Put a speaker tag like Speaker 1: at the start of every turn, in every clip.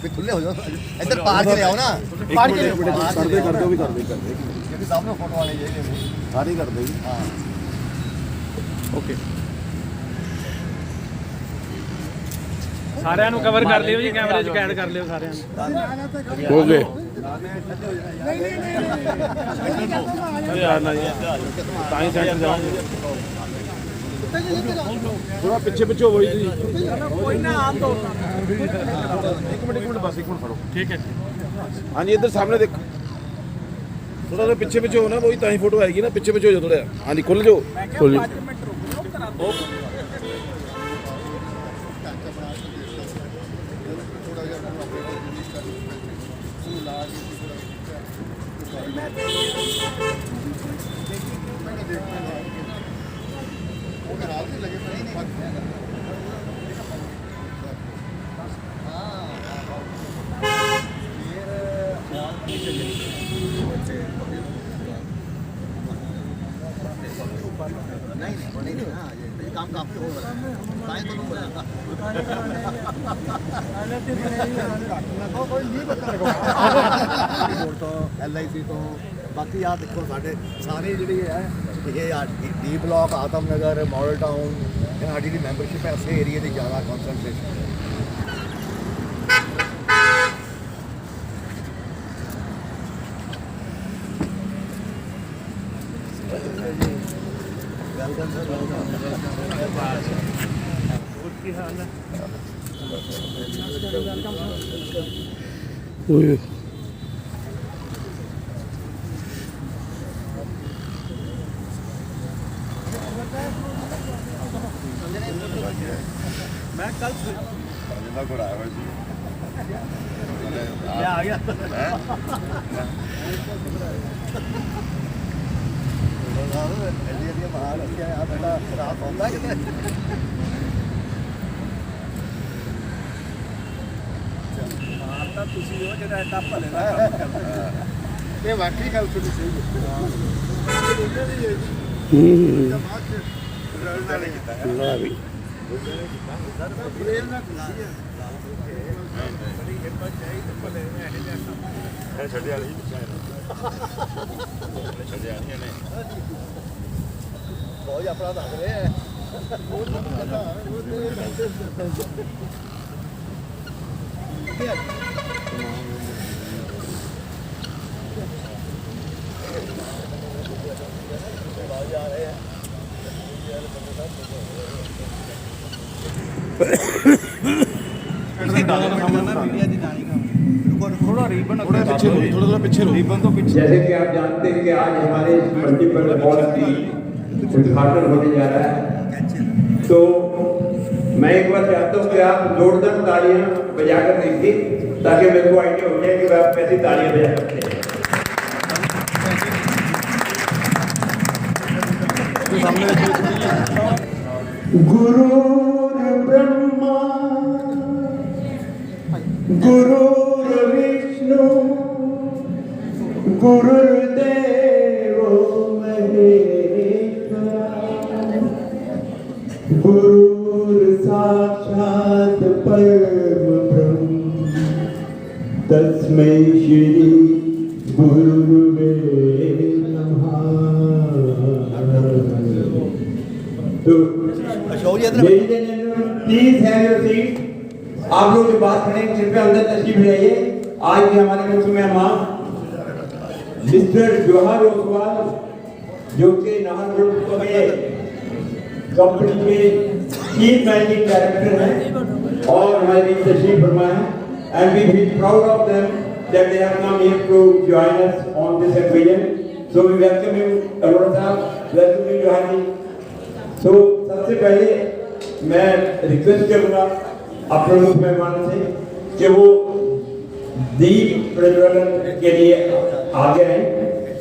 Speaker 1: खुले हो जाओ इधर पार के ले आओ ना पार के कर दो भी कर दे क्योंकि सामने फोटो वाले ये सारी कर देगी हां ओके
Speaker 2: ਸਾਰਿਆਂ ਨੂੰ ਕਵਰ ਕਰ ਲਿਓ ਜੀ ਕੈਮਰੇ 'ਚ ਕੈਦ ਕਰ ਲਿਓ ਸਾਰਿਆਂ ਨੂੰ
Speaker 3: ਹੋ ਗਏ
Speaker 2: ਯਾਰ ਨਾ ਜੀ ਤਾਂ ਹੀ ਸੈਂਟਰ ਜਾਵਾਂਗੇ
Speaker 3: थोड़ा पीछे पीछे हो जी
Speaker 2: ਕੋਈ ਨਾ ਆਪ ਤੋਂ
Speaker 3: एक मिनट बस एक मिनट खड़ो
Speaker 2: ठीक है
Speaker 3: हाँ जी इधर सामने देखो थोड़ा सा पीछे पीछे हो ना वही ताही फोटो आएगी ना पीछे पीछे हो जाओ थोड़ा हाँ जी खुल जाओ खुल
Speaker 1: नहीं ना ये काम काफी हो रहा है टाइम तो हो जाता तो LIC तो बाकी यार देखो सारे जी है ये D block Adamnagar model town साड़ी की मैंबरशिप है ऐसे एरिए की ज़्यादा कॉन्सनट्रेशन वेलकम सर
Speaker 3: जाओ
Speaker 2: मैं कल
Speaker 1: घोड़ा है जी
Speaker 2: क्या आ गया
Speaker 1: रात होता है ये वाकई गल थोड़ी सही बहुत अपना दस रहे हैं
Speaker 2: थोड़ा रिबन
Speaker 3: थोड़ा पीछे
Speaker 2: रिबन तो पीछे
Speaker 4: जैसे कि आप जानते हैं कि आज हमारे मल्टीपल हॉल की उद्घाटन होने जा रहा है तो मैं एक बार चाहता हूँ कि आप जोरदार तालियां बजाकर देखिए ताकि मेरे को आइडिया हो जाए कि आप कैसी तालियां बजा सकते हैं गुरु ब्रह्मा गुरु विष्णु गुरुदेव महेश्वरा गुरु साक्षात परम ब्रह्म तस्मै श्री गुरुवे नमः। तो प्लीज हैव योर सीट। आप लोग जो बात करेंगे कृपया अंदर तशरीफ ले आइए। आज के हमारे मुख्य मेहमान मिस्टर जोहर ओसवाल जो कि नाहरगढ़ कंपनी के चीफ मैनेजिंग डायरेक्टर हैं और हमारे बीच तशरीफ फरमाए हैं and we feel proud of them that they have come here to join us on this occasion so we welcome you Arora साहब वेलकम यू जोहर जी। सो सबसे पहले मैं रिक्वेस्ट करूंगा अपने मुख्य मेहमानों से कि वो दीप प्रज्वलन के लिए आगे आए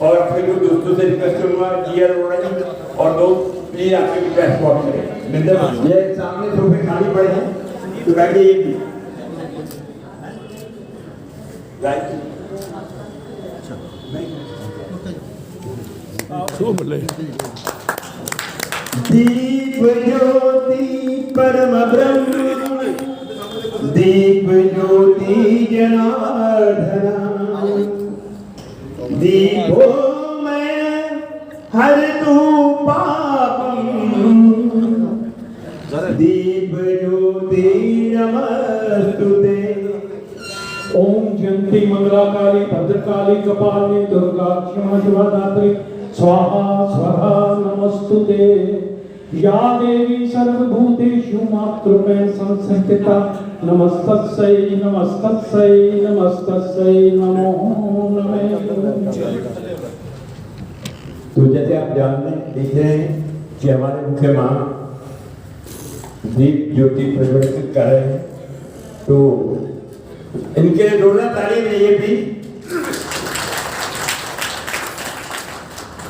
Speaker 4: और अपने कुछ दोस्तों से रिक्वेस्ट करूंगा जी अरोड़ा जी और दोस्त प्लीज आपके रिक्वेस्ट फॉर करें। ये सामने सोफे खाली पड़े हैं तो बैठिए ये भी राइट दीप ज्योति परम ब्रह्म दीप ज्योति जनार्दना दीपो मैं हर तू पापम दीप ज्योति नमस्तुते।
Speaker 5: ओम जयंती मंगला काली भद्रकाली कपालिनी दुर्गा क्षमा शिवा दात्री स्वाहा स्वधा नमस्तुते। या देवी सर्वभूतेषु मातृमें संस्थिता नमस्तस्यै नमस्तस्यै नमस्तस्यै नमो नमः।
Speaker 4: तो जैसे आप जानते देख रहे हैं कि हमारे मुख्य मां दीप ज्योति प्रज्वलित कर रहे हैं, तो इनके लिए जोरदार ताली चाहिए भी।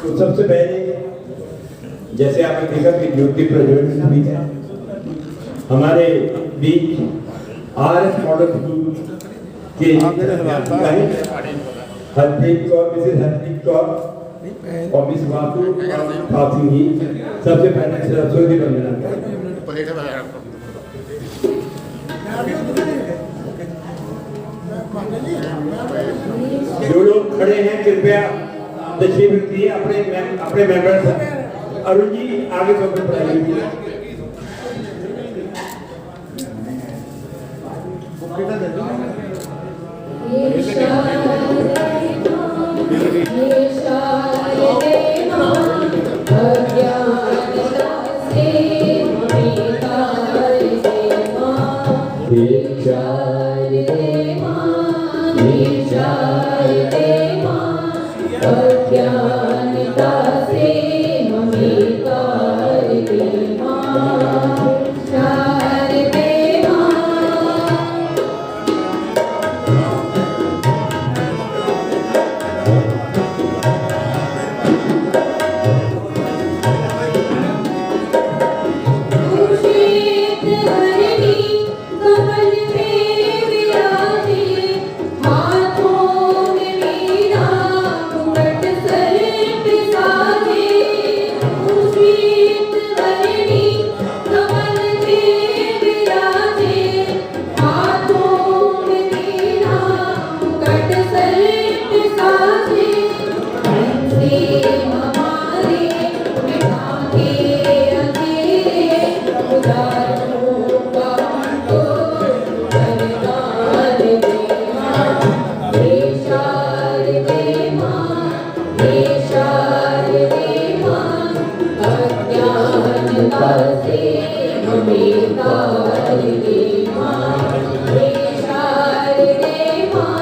Speaker 4: तो सबसे पहले जैसे आपने देखा कि ज्योति प्रज्वलित हुई है हमारे बीच आरएस मॉडल स्कूल के हरप्रीत कौर, मिसेस हरप्रीत कौर और मिस वासु सिंह जी सबसे पहले सरस्वती वंदना करें। जो लोग खड़े हैं कृपया तशरीफ रखिए अपने मेंबर्स। अरुण जी आगे तो अपने पढ़ाइए।
Speaker 6: अज्ञानता से हमें तार दे मां, तार दे खुर्शीद हरणी कमल में विराजे, हाथों में वीणा मुकुट सर पे साजे। खुर्शीद हरणी कमल में विराजे, हाथों में वीणा मुकुट सर पे साजे। हमसे हमारे मिटा के अंधेरे, उदारों का हमको वरदान दे मां, हे शारदे मां, हे शारदे मां। अज्ञानता से हमें तार दे मां, हे शारदे मां।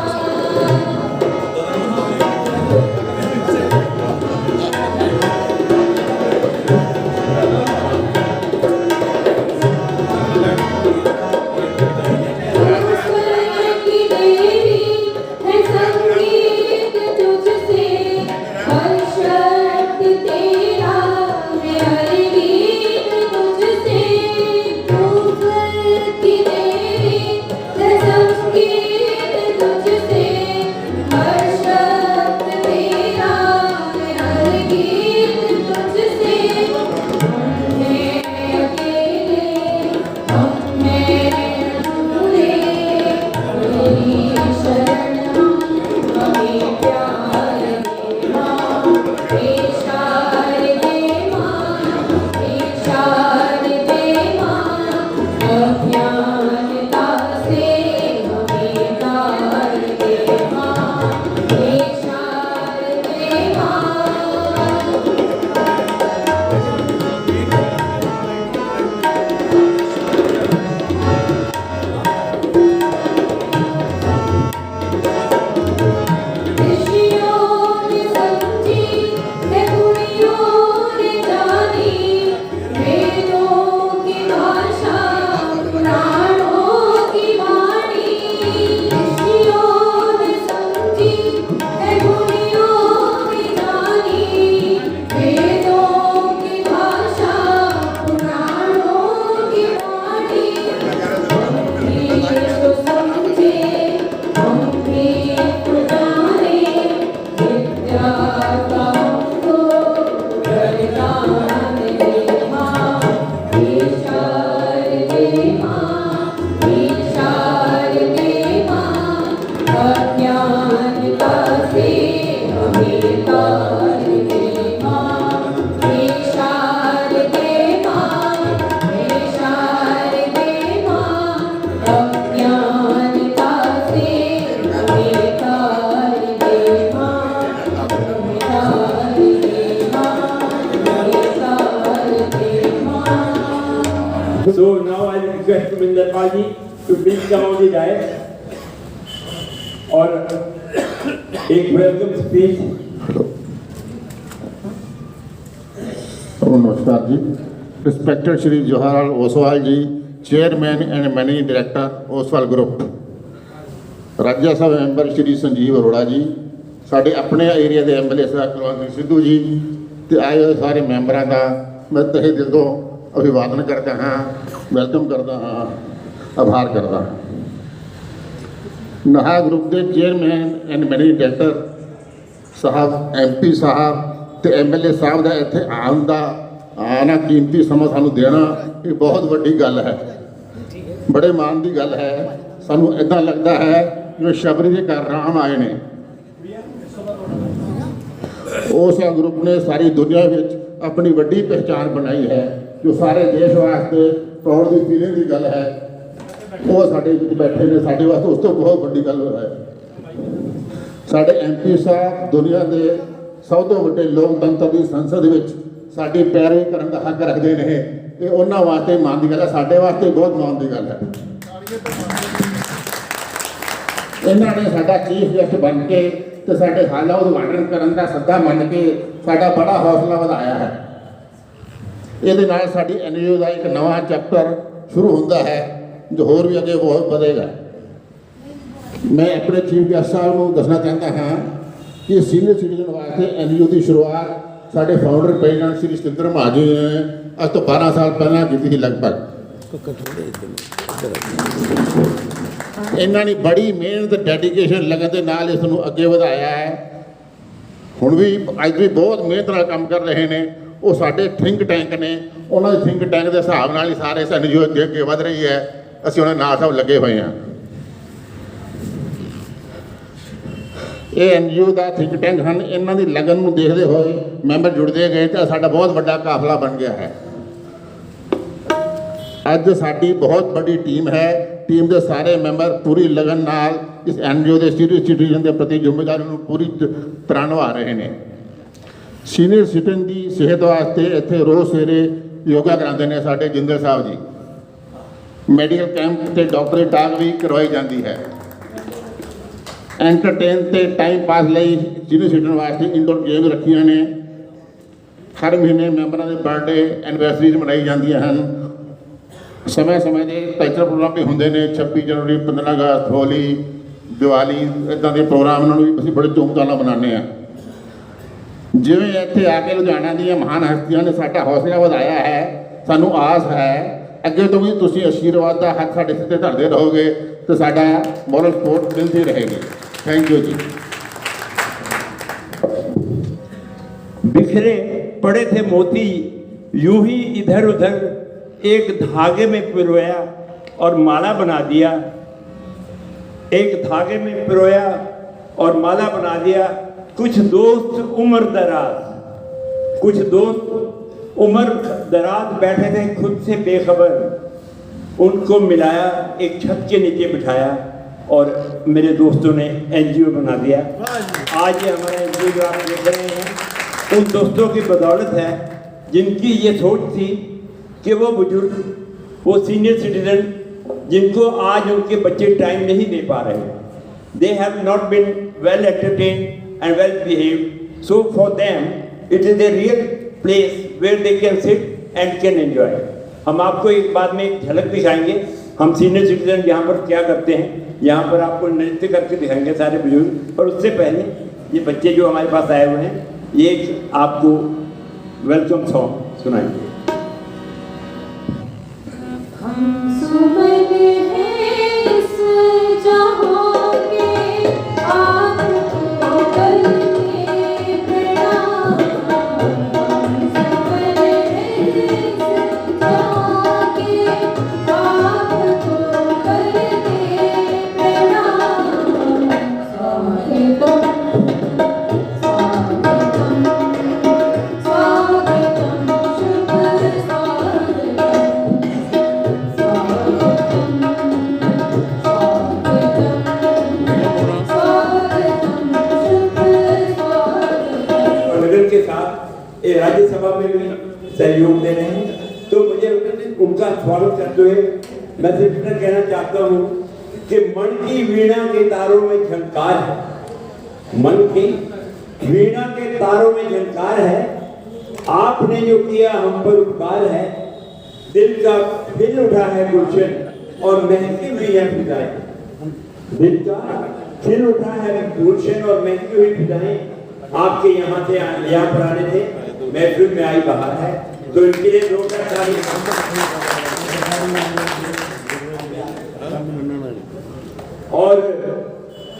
Speaker 6: स्वर की देवी है संगीत तुझसे, हर शब्द तेरा है हर गीत तुझसे। तू स्वर
Speaker 4: So now I request Minder Paji to please come on the dais और एक वेलकम स्पीच।
Speaker 7: नमस्कार जी। Respected Shri Jawaharlal Oswal ji, chairman and managing director Oswal group, Rajya Sabha member Shri Sanjeev Arora ji, साढ़े अपने एरिया के MLA साहब कुलवंत सिंह सिद्धू जी ते आए हुए सारे मैंबरों का मैं तहे दिल तो अभिवादन करता हाँ, वेलकम करता हाँ, आभार करता हाँ। नहा ग्रुप के चेयरमैन एंड मैनेजिंग डायरेक्टर साहब, MP साहब ते MLA साहब का इत्थे आउण दा आना कीमती समा सानू देना ये बहुत वड्डी गल है, बड़े मान की गल है। सानू इदां लगता है जिवें शबरी के घर राम आए ने। ओसवाल ग्रुप ने सारी दुनिया में अपनी वड्डी पहचान बनाई है, जो सारे देश वास्ते प्राउड की फीलिंग की गल है। वो साडे विच बैठे ने, साडे वास्ते उस तो बहुत वड्डी गल है। साडे MP साहब दुनिया के सब तो वड्डे लोकतंत्र की संसद विच साडी पैरवी करन दा हक रखते हैं। ये उन्हां वास्ते मान की गल है, साडे वास्ते बहुत मान की गल है। इन्हां ने साडा चीफ गेस्ट बन के तो साडे हालां उद्घाटन करन दा सद्दा मन के साडा बड़ा हौसला वधाया है। ਇਹਦੇ ਨਾਲ ਸਾਡੀ NGO ਦਾ ਇੱਕ ਨਵਾਂ ਚੈਪਟਰ ਸ਼ੁਰੂ ਹੁੰਦਾ ਹੈ, ਜੋ ਹੋਰ ਵੀ ਅੱਗੇ ਬਹੁਤ ਵਧੇਗਾ। ਮੈਂ ਆਪਣੇ ਚੀਫ ਗੈਸਟ ਸਾਹਿਬ ਨੂੰ ਦੱਸਣਾ ਚਾਹੁੰਦਾ ਹਾਂ ਕਿ ਸੀਨੀਅਰ ਸਿਟੀਜ਼ਨ ਵਾਸਤੇ NGO ਦੀ ਸ਼ੁਰੂਆਤ ਸਾਡੇ ਫਾਊਂਡਰ ਪ੍ਰੈਜ਼ੀਡੈਂਟ ਸ਼੍ਰੀ ਸਤਿੰਦਰ ਮਹਾਜੀ ਨੇ ਅੱਜ ਤੋਂ 12 ਸਾਲ ਪਹਿਲਾਂ ਕੀਤੀ ਸੀ ਲਗਭਗ। ਇਹਨਾਂ ਨੇ ਬੜੀ ਮਿਹਨਤ, ਡੈਡੀਕੇਸ਼ਨ, ਲਗਨ ਦੇ ਨਾਲ ਇਸ ਨੂੰ ਅੱਗੇ ਵਧਾਇਆ ਹੈ। ਹੁਣ ਵੀ ਅੱਜ ਵੀ ਬਹੁਤ ਮਿਹਨਤ ਨਾਲ ਕੰਮ ਕਰ ਰਹੇ ਨੇ। ਉਹ ਸਾਡੇ ਥਿੰਕ ਟੈਂਕ ਨੇ, ਉਹਨਾਂ ਦੇ ਥਿੰਕ ਟੈਂਕ ਦੇ ਹਿਸਾਬ ਨਾਲ ਹੀ ਸਾਰੇ NGO ਅੱਗੇ ਵਧ ਰਹੀ ਹੈ। ਅਸੀਂ ਉਹਨਾਂ ਨਾਲ ਸਭ ਲੱਗੇ ਹੋਏ ਹਾਂ। ਇਹ NGO ਦਾ ਥਿੰਕ ਟੈਂਕ ਹਨ, ਇਹਨਾਂ ਦੀ ਲਗਨ ਨੂੰ ਦੇਖਦੇ ਹੋਏ ਮੈਂਬਰ ਜੁੜਦੇ ਗਏ ਤਾਂ ਸਾਡਾ ਬਹੁਤ ਵੱਡਾ ਕਾਫਲਾ ਬਣ ਗਿਆ ਹੈ। ਅੱਜ ਸਾਡੀ ਬਹੁਤ ਵੱਡੀ ਟੀਮ ਹੈ। ਟੀਮ ਦੇ ਸਾਰੇ ਮੈਂਬਰ ਪੂਰੀ ਲਗਨ ਨਾਲ ਇਸ NGO ਦੇ ਸੀਨੀਅਰ ਸਿਟੀਜ਼ਨ ਦੇ ਪ੍ਰਤੀ ਜ਼ਿੰਮੇਵਾਰੀ ਨੂੰ ਪੂਰੀ ਤਰ੍ਹਾਂ ਨਿਭਾ ਰਹੇ ਨੇ। ਸੀਨੀਅਰ ਸਿਟੀਜ਼ਨ ਦੀ ਸਿਹਤ ਵਾਸਤੇ ਇੱਥੇ ਰੋਜ਼ ਸਵੇਰੇ ਯੋਗਾ ਕਰਾਉਂਦੇ ਨੇ ਸਾਡੇ ਜਿੰਦਲ ਸਾਹਿਬ ਜੀ। ਮੈਡੀਕਲ ਕੈਂਪ ਤੇ ਡਾਕਟਰੀ ਟਾਕ ਵੀ ਕਰਵਾਈ ਜਾਂਦੀ ਹੈ। ਐਂਟਰਟੇਨ ਤੇ ਟਾਈਮ ਪਾਸ ਲਈ ਸੀਨੀਅਰ ਸਿਟੀਜ਼ਨ ਵਾਸਤੇ ਇੰਡੋਰ ਗੇਮ ਰੱਖੀਆਂ ਨੇ। ਹਰ ਮਹੀਨੇ ਮੈਂਬਰਾਂ ਦੇ ਬਰਥਡੇ ਐਨਵਰਸਰੀਜ਼ ਮਨਾਈ ਜਾਂਦੀਆਂ ਹਨ। समय समय के कल्चरल प्रोग्राम भी होंगे ने, 26 जनवरी, 15 अगस्त, होली, दिवाली, इदा के प्रोग्राम उन्होंने भी असीं बड़े धूमधाम मनाने हैं। जिवें इत्थे आके लुधियाना दी महान हस्तियां ने साडा हौसला वधाया है, सानू आस है अगे तो भी तुसीं आशीर्वाद का हथ साडे सिर ते धरदे रहोगे तो साडा मॉरल सपोर्ट मिलती रहेगी। थैंक यू जी।
Speaker 4: बिखरे पड़े थे मोती यूं ही इधर उधर एक धागे में पिरोया और माला बना दिया। एक धागे में पिरोया और माला बना दिया। कुछ दोस्त उम्र दराज, कुछ दोस्त उम्र दराज बैठे थे खुद से बेखबर, उनको मिलाया, एक छत के नीचे बिठाया और मेरे दोस्तों ने NGO बना दिया। आज ये हमारे NGO जो आप देख रहे हैं उन दोस्तों की बदौलत है, जिनकी ये सोच थी कि वो बुजुर्ग, वो सीनियर सिटीजन जिनको आज उनके बच्चे टाइम नहीं दे पा रहे, they have not been well entertained and well behaved, so for them it is a real place where they can sit and can enjoy. हम आपको एक बाद में एक झलक दिखाएंगे, हम सीनियर सिटीजन यहाँ पर क्या करते हैं। यहाँ पर आपको नृत्य करके दिखाएंगे सारे बुजुर्ग, और उससे पहले ये बच्चे जो हमारे पास आए हुए हैं ये आपको वेलकम सॉन्ग सुनाएंगे।
Speaker 6: हम सुमन हैं इस जहां के, आपको करते प्रणाम। हम सुमन हैं इस जहां के, आपको करते प्रणाम। स्वागतम स्वागतम स्वागतम शुभ
Speaker 4: नगर के साथ ये राज्यसभा में भी सहयोग दे रहे हैं। तो मुझे उनका स्वागत करते हुए मैं सिर्फ इतना कहना चाहता हूँ कि मन की वीणा के तारों में झनकार है, मन की वीणा के तारों में झनकार है, आपने जो किया हम पर उपकार है, दिल का खिल उठा है गुलशन और महकी हुई है फिजाएं, दिल का खिल उठा है गुलशन और महकी हुई फिजाएं आपके यहाँ से यहाँ पर आने थे, महफिल में आई बाहर है, तो इनके लिए जोरदार तालियां। और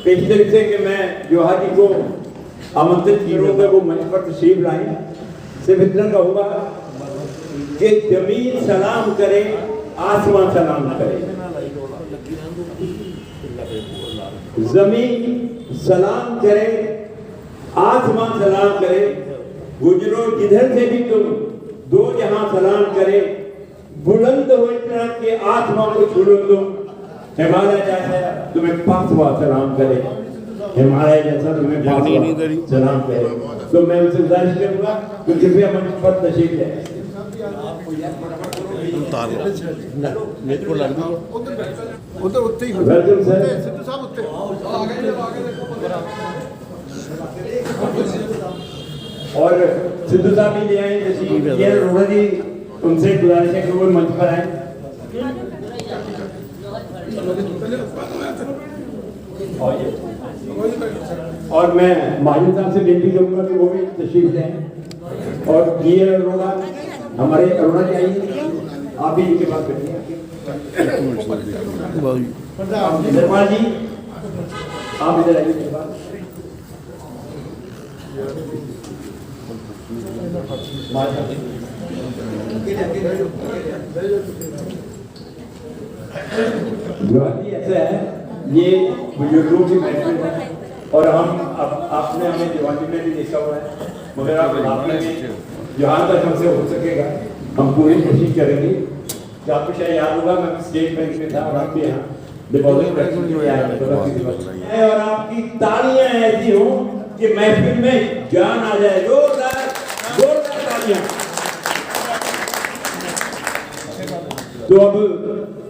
Speaker 4: पेशकश से कि मैं जोहा जी को आमंत्रित करूंगा वो मंच पर तशरीफ लाएं। सिर्फ इतना कहूँगा कि जमीन सलाम करे, आसमान सलाम करे, जमीन सलाम करे, आसमान सलाम करे, गुजरो जिधर से भी तुम दो जहां सलाम करे, बुलंद हो इतना कि आसमान को छू लो तुम, हिमालय जैसा तुम्हें पास हुआ सलाम करे, हिमालय जैसा तुम्हें पास हुआ सलाम करे। तो मैं उनसे गुजारिश करूंगा कि कृपया मंच पर तशरीफ ले। Welcome sir. और सिद्धू साहब भी ले आए, ये रोहरा जी उनसे गुजारिश है कि वो मंच पर आए। और मैं महाजन साहब से विनती करूंगा कि वो भी तशरीफ लें। और ये अरोड़ा हमारे अरोड़ा जी आइए, आप भी इनके पास बैठिए। निर्मला जी आप इधर आइए मेरे पास। ऐसा है, ये बुजुर्गों की महफिल है और हम आपने हमें जवानी में भी देखा हुआ है, मगर आप जहाँ तक हमसे हो सकेगा हम पूरी कोशिश करेंगे। तो आपको शायद याद होगा मैं स्टेट बैंक में था और आपके यहाँ डिपॉजिट है और आपकी तालियां ऐसी हो कि महफिल में जान आ जाए। जोरदार जोरदार तालियां। तो अब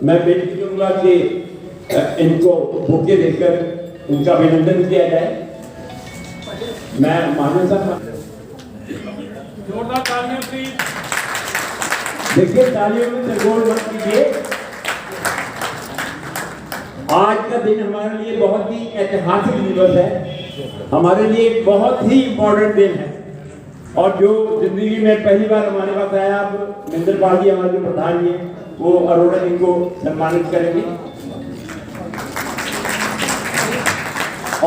Speaker 4: मैं बेनती करूंगा कि इनको बुके देकर उनका अभिनंदन किया जाए। मैं महाजन साहब
Speaker 5: जोरदार तालियां प्लीज।
Speaker 4: देखिए तालियों में सरगोल मत कीजिए। आज का दिन हमारे लिए बहुत ही ऐतिहासिक दिवस है, हमारे लिए बहुत ही इम्पोर्टेंट दिन है। और जो जिंदगी में पहली बार हमारे पास आया, अब महेंद्र पाल जी हमारे जो प्रधान जी हैं वो अरोड़ा जी को सम्मानित करेंगे।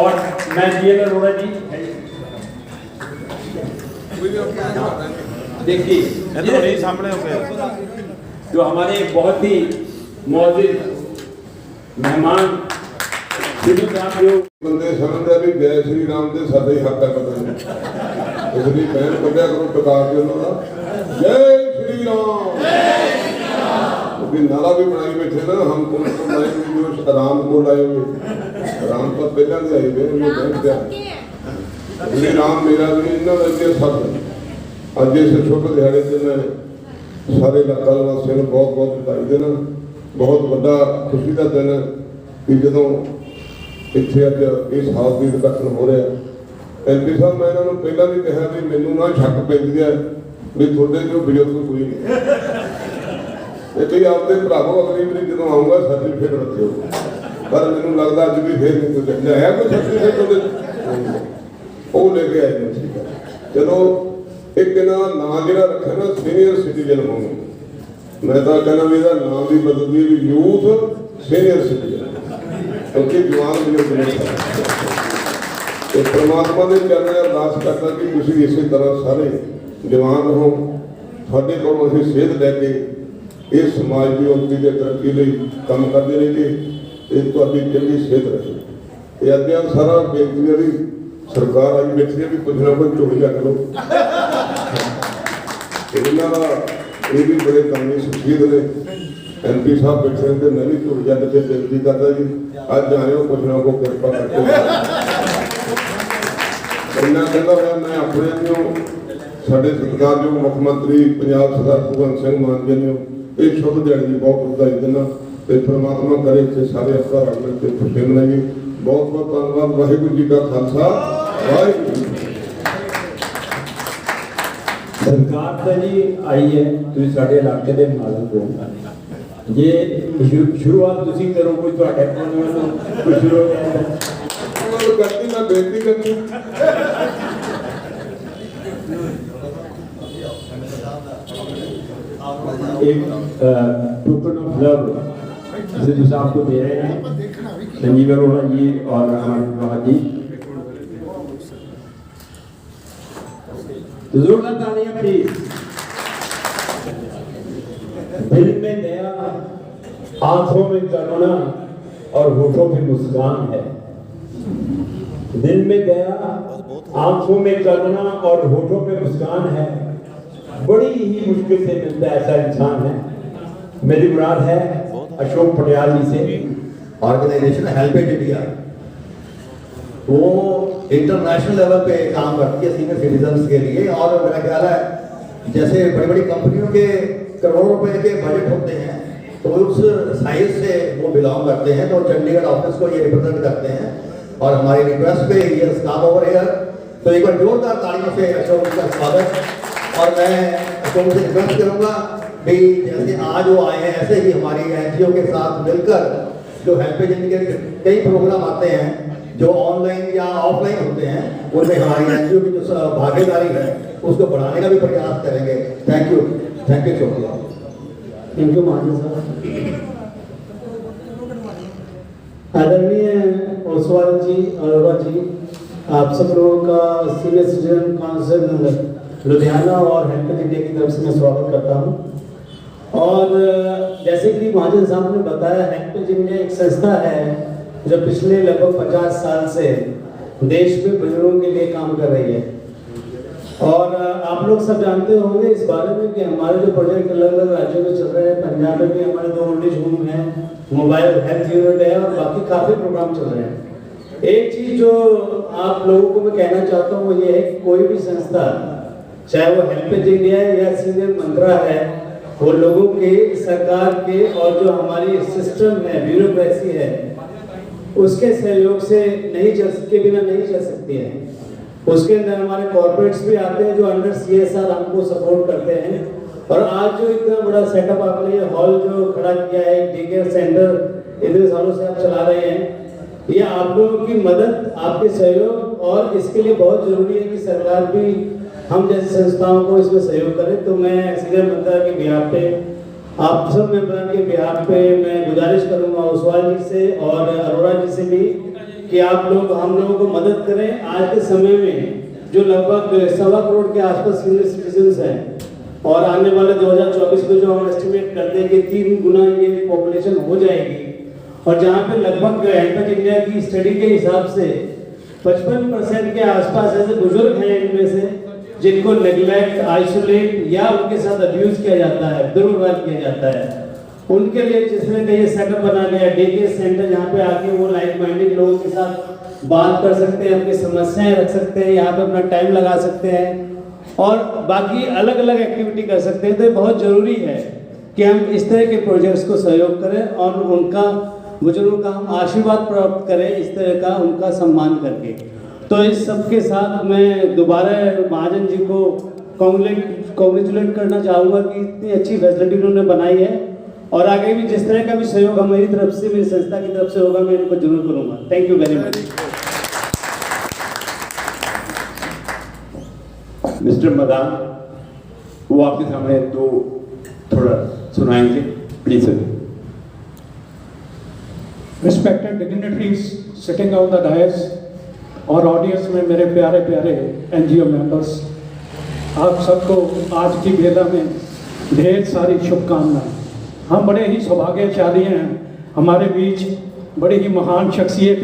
Speaker 4: और मैं जी अरोड़ा जी देखिए
Speaker 3: सामने हो गया
Speaker 4: जो हमारे बहुत ही मौजूद मेहमान सिद्धू साहब जो
Speaker 8: ਬੰਦੇ ਸਮਝਦੇ ਵੀ ਜੈ ਸ਼੍ਰੀ ਰਾਮ ਦੇ ਸਾਡੇ ਹੱਕ ਹੈ ਪਤਾ ਨਹੀਂ, ਇਸ ਲਈ ਬੈਨ ਕੱਢਿਆ ਕਰੋ ਟਕਾ ਕੇ ਉਹਨਾਂ ਦਾ ਜੈ ਸ਼੍ਰੀ ਰਾਮ। ਵੀ ਨਾਰਾ ਵੀ ਬਣਾਈ ਬੈਠੇ ਨਾ, ਹਮ ਕੋਲ ਤੋਂ ਲਾਏਂਗੇ ਜੋ ਰਾਮ को ਲਾਏਂਗੇ, ਰਾਮ ਤੋਂ ਪਹਿਲਾਂ ਦੇ ਆਏ ਵੇ ਉਹ ਕਹਿੰਦੇ ਸ਼੍ਰੀ ਰਾਮ ਮੇਰਾ ਵੀ ਇਹਨਾਂ ਦਾ ਅੱਗੇ ਸਭ। ਅੱਜ ਇਸ ਸ਼ੁਭ ਦਿਹਾੜੇ ਤੇ ਮੈਂ ਸਾਰੇ ਇਲਾਕਾ ਵਾਸੀਆਂ ਨੂੰ ਬਹੁਤ ਬਹੁਤ ਵਧਾਈ ਦੇਣਾ। ਬਹੁਤ ਵੱਡਾ ਖੁਸ਼ੀ ਦਾ ਦਿਨ ਹੈ ਕਿ ਜਦੋਂ ਇੱਥੇ ਅੱਜ ਇਸ ਹਾਲ ਦੀ ਉਦਘਾਟਨ ਹੋ ਰਿਹਾ। ਐਮਪੀ ਸਾਹਿਬ ਮੈਂ ਇਹਨਾਂ ਨੂੰ ਪਹਿਲਾਂ ਵੀ ਕਿਹਾ ਵੀ ਮੈਨੂੰ ਨਾ ਸ਼ੱਕ ਪੈਂਦੀ ਹੈ ਵੀ ਤੁਹਾਡੇ ਜੋ ਬਜ਼ੁਰਗ ਕੋਈ ਨਹੀਂ, ਤੇ ਤੁਸੀਂ ਆਪਦੇ ਭਰਾਵੋ ਅਗਲੀ ਵਾਰੀ ਜਦੋਂ ਆਊਂਗਾ ਸਰਟੀਫਿਕੇਟ ਰੱਖਿਓ। ਪਰ ਮੈਨੂੰ ਲੱਗਦਾ ਅੱਜ ਵੀ ਫੇਰ ਨਹੀਂ ਕੋਈ ਲਿਆਇਆ ਕੋਈ ਸਰਟੀਫਿਕੇਟ ਉਹਦੇ, ਉਹ ਲੈ ਕੇ ਆਏ ਨੇ। ਚਲੋ ਇੱਕ ਨਾਂ ਜਿਹੜਾ ਰੱਖਿਆ ਨਾ ਸੀਨੀਅਰ ਸਿਟੀਜ਼ਨ ਹੋਣਾ, ਮੈਂ ਤਾਂ ਕਹਿੰਦਾ ਵੀ ਇਹਦਾ ਨਾਮ ਵੀ ਬਦਲਦੀ ਵੀ ਯੂਥ ਸੀਨੀਅਰ ਸਿਟੀਜ਼ਨ, ਕਿਉਂਕਿ ਜਵਾਨ ਬਜ਼ੁਰਗ ਨਹੀਂ। ਤੇ ਪ੍ਰਮਾਤਮਾ ਦੇ ਚਰਨਾਂ 'ਚ ਅਰਦਾਸ ਕਰਦਾ ਕਿ ਤੁਸੀਂ ਇਸੇ ਤਰ੍ਹਾਂ ਸਾਰੇ ਜਵਾਨ ਹੋ। ਤੁਹਾਡੇ ਕੋਲੋਂ ਅਸੀਂ ਸੇਧ ਲੈ ਕੇ ਇਸ ਸਮਾਜ ਦੀ ਉੱਨਤੀ ਦੇ ਤਰੱਕੀ ਲਈ ਕੰਮ ਕਰਦੇ ਰਹੀਏ। ਇਹ ਤੁਹਾਡੀ ਚੰਗੀ ਸੇਧ ਰਹੇ। ਇਹ ਅੱਗੇ ਸਾਰਾ ਬੇਨਤੀ ਹੈ ਵੀ ਸਰਕਾਰ ਆਈ ਬੈਠੀ ਹੈ ਵੀ ਕੁਝ ਨਾ ਕੁਝ ਝੋਲੀ ਚੱਕ ਲਓ। ਇਹਨਾਂ ਦਾ ਇਹ ਵੀ ਬੜੇ ਕਾਮੇ ਸ਼ਖਸੀਅਤ ਨੇ। ਐਮਪੀ ਸਾਹਿਬ ਬੈਠੇ ਤੇ ਮੈਂ ਵੀ ਝੋਲੀ ਚੱਕ ਕੇ ਬੇਨਤੀ ਕਰਦਾ ਜੀ ਅੱਜ ਆਇਓ ਕੁਝ ਨਾ ਕੁਝ ਕਿਰਪਾ ਕਰਕੇ। ਇੰਨਾ ਕਹਿੰਦਾ ਹੋਇਆ ਮੈਂ ਆਪਣੇ ਨੂੰ ਸਾਡੇ ਸਤਿਕਾਰਯੋਗ ਮੁੱਖ ਮੰਤਰੀ ਪੰਜਾਬ ਸਰਦਾਰ ਭਗਵੰਤ ਸਿੰਘ ਮਾਨ ਜੀ ਨੂੰ ਇਹ ਸ਼ੁਭ ਦਿਹਾੜੇ ਦੀ ਬਹੁਤ ਵਧਾਈ ਦਿੰਦਾ ਤੇ ਪ੍ਰਮਾਤਮਾ ਕਰੇ ਕਿ ਸਾਰੇ ਅਫਸਰ ਰਲ ਕੇ ਖੁਸ਼ੀ ਮਨਾਈਏ। ਬਹੁਤ ਬਹੁਤ ਧੰਨਵਾਦ। ਵਾਹਿਗੁਰੂ ਜੀ ਕਾ ਖਾਲਸਾ ਵਾਹਿਗੁਰੂ ਜੀ ਕੀ ਫਤਿਹ।
Speaker 4: सरकार तो जी आई है तुम साढ़े इलाके के मालक हो, जे शुरुआत तुसी करो, कोई ਤੁਹਾਡੇ ਕੋਲ कुछ शुरू हो गया
Speaker 8: ਉਹਨਾਂ ਨੂੰ ਕਰਦੀ ਮੈਂ ਬੇਨਤੀ ਕਰਨੀ
Speaker 4: एक टोकन ऑफ लव सिद्धू साहब को दे रहे हैं, संजीव अरोड़ा जी और हमारे प्रभात जी। जोरदार तालियां प्लीज। दिल में दया, आंखों में करुणा और होठों पे मुस्कान है। दिल में दया, आंखों में करुणा और होठों पे मुस्कान है। बड़ी ही मुश्किल से मिलता है ऐसा इंसान है। मेरी मुराद है अशोक पटियाल जी से।
Speaker 1: ऑर्गेनाइजेशन हेल्पेज इंडिया, वो इंटरनेशनल लेवल पे काम करती है सीनियर सिटीजन्स के लिए। और मेरा ख्याल है जैसे बड़ी बड़ी कंपनियों के करोड़ों रुपए के बजट होते हैं तो उस साइज से वो बिलोंग करते हैं, तो चंडीगढ़ ऑफिस को ये रिप्रेजेंट करते हैं। और हमारी रिक्वेस्ट पे ये काम ओवर हियर, तो एक बार जोरदार तालियों से अशोक जी का स्वागत। और मैं अशोक से रिक्वेस्ट करूँगा भी जैसे आज वो आए हैं ऐसे ही हमारी NGO के साथ मिलकर जो हेल्पेज इंडिया के कई प्रोग्राम आते हैं जो ऑनलाइन या ऑफलाइन होते हैं, उनमें हमारी NGO की जो भागीदारी है उसको बढ़ाने का भी प्रयास करेंगे। थैंक यू शुक्रिया।
Speaker 4: थैंक यू महाजन साहब। आदरणीय ओसवाल जी, अरोड़ा जी, आप सब लोगों का सीनियर सिटीजन काउंसिल लुधियाना और हेल्पेज इंडिया की तरफ से मैं स्वागत करता हूँ। और जैसे कि महाजन साहब ने बताया, हेल्पेज इंडिया एक संस्था है जो पिछले लगभग 50 साल से देश में बुजुर्गों के लिए काम कर रही है। और आप लोग सब जानते होंगे इस बारे में कि हमारे जो प्रोजेक्ट अलग अलग राज्यों में चल रहे हैं। पंजाब में भी हमारे 2 ओल्ड एज होम हैं, मोबाइल हेल्थ यूनिट है और बाकी काफ़ी प्रोग्राम चल रहे हैं। एक चीज़ जो आप लोगों को मैं कहना चाहता हूँ वो ये है कि कोई भी संस्था, चाहे वो हेल्पेज इंडिया है या सीनियर मंत्रा है, वो लोगों के, सरकार के और जो हमारी सिस्टम है, ब्यूरोक्रेसी है, उसके सहयोग से के बिना नहीं चल सकती है। उसके अंदर हमारे कॉर्पोरेट्स भी आते हैं जो अंडर CSR हमको सपोर्ट करते हैं। और आज जो इतना बड़ा सेटअप आपने ये हॉल जो खड़ा किया है, डे केयर सेंटर इतने सालों से आप चला रहे हैं, ये आप लोगों की मदद, आपके सहयोग, और इसके लिए बहुत जरूरी है कि सरकार भी हम जैसी संस्थाओं को इसमें सहयोग करें। तो मैं सीनियर मंत्रा के बिहाफ पे, आप सब मेंबरों के बिहाफ पे मैं गुजारिश करूंगा ओसवाल जी से और अरोड़ा जी से भी कि आप लोग हम लोगों को मदद करें। आज के समय में जो लगभग 1.25 करोड़ के आसपास सीनियर सिटीजन्स हैं और आने वाले 2024 में जो हम एस्टिमेट करते हैं कि 3 गुना ये पॉपुलेशन हो जाएगी। और जहाँ पे लगभग हेल्पेज इंडिया की स्टडी के हिसाब से 55% के आसपास ऐसे बुजुर्ग हैं इनमें से जिनको नेग्लेक्ट, आइसोलेट या उनके साथ अब्यूज किया जाता है, दुर्व्यवहार किया जाता है। उनके लिए जिस तरह का ये सेटअप बना गया, डे केयर सेंटर, जहाँ पे आके वो लाइक माइंडेड लोगों के साथ बात कर सकते हैं, अपनी समस्याएं रख सकते हैं, यहाँ पे अपना टाइम लगा सकते हैं और बाकी अलग अलग एक्टिविटी कर सकते हैं। तो ये बहुत ज़रूरी है कि हम इस तरह के प्रोजेक्ट्स को सहयोग करें और उनका, बुजुर्गों का हम आशीर्वाद प्राप्त करें, इस तरह का उनका सम्मान करके। तो इस सब के साथ मैं दोबारा महाजन जी को कॉन्ग्रेचुलेट करना चाहूँगा कि इतनी अच्छी फैसिलिटी उन्होंने बनाई है। और आगे भी जिस तरह का भी सहयोग हमारी तरफ से, मेरी संस्था की तरफ से होगा, मैं इनको जरूर करूँगा। Thank you very much. Mister Madan, वो आपके सामने दो थोड़ा सुनाएंगे, please sir.
Speaker 5: Respected dignitaries sitting on the dais और ऑडियंस में मेरे प्यारे प्यारे NGO मेंबर्स, आप सबको आज की बेला में ढेर सारी शुभकामनाएं। हम बड़े ही सौभाग्यशाली हैं, हमारे बीच बड़ी ही महान शख्सियत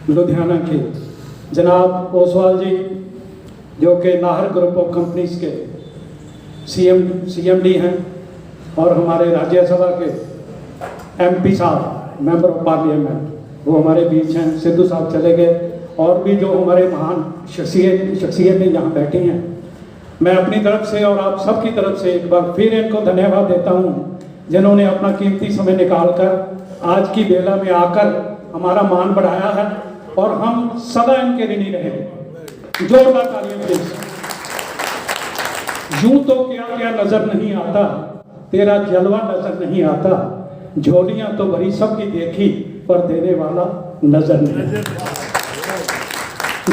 Speaker 5: लुधियाना के जनाब ओसवाल जी, जो कि नाहर ग्रुप ऑफ कंपनीज के CMD हैं, और हमारे राज्यसभा के MP साहब, मेंबर ऑफ पार्लियामेंट, वो हमारे बीच हैं। सिद्धू साहब चले गए, और भी जो हमारे महान शख्सियतें यहाँ बैठी हैं। मैं अपनी तरफ से और आप सबकी तरफ से एक बार फिर इनको धन्यवाद देता हूँ, जिन्होंने अपना कीमती समय निकालकर आज की बेला में आकर हमारा मान बढ़ाया है और हम सदा इनके ऋणी रहेंगे। जोरदार तालियां प्लीज। यूं तो क्या क्या नजर नहीं आता, तेरा जलवा नजर नहीं आता, झोलियां तो भरी सबकी देखी पर देने वाला नजर नहीं।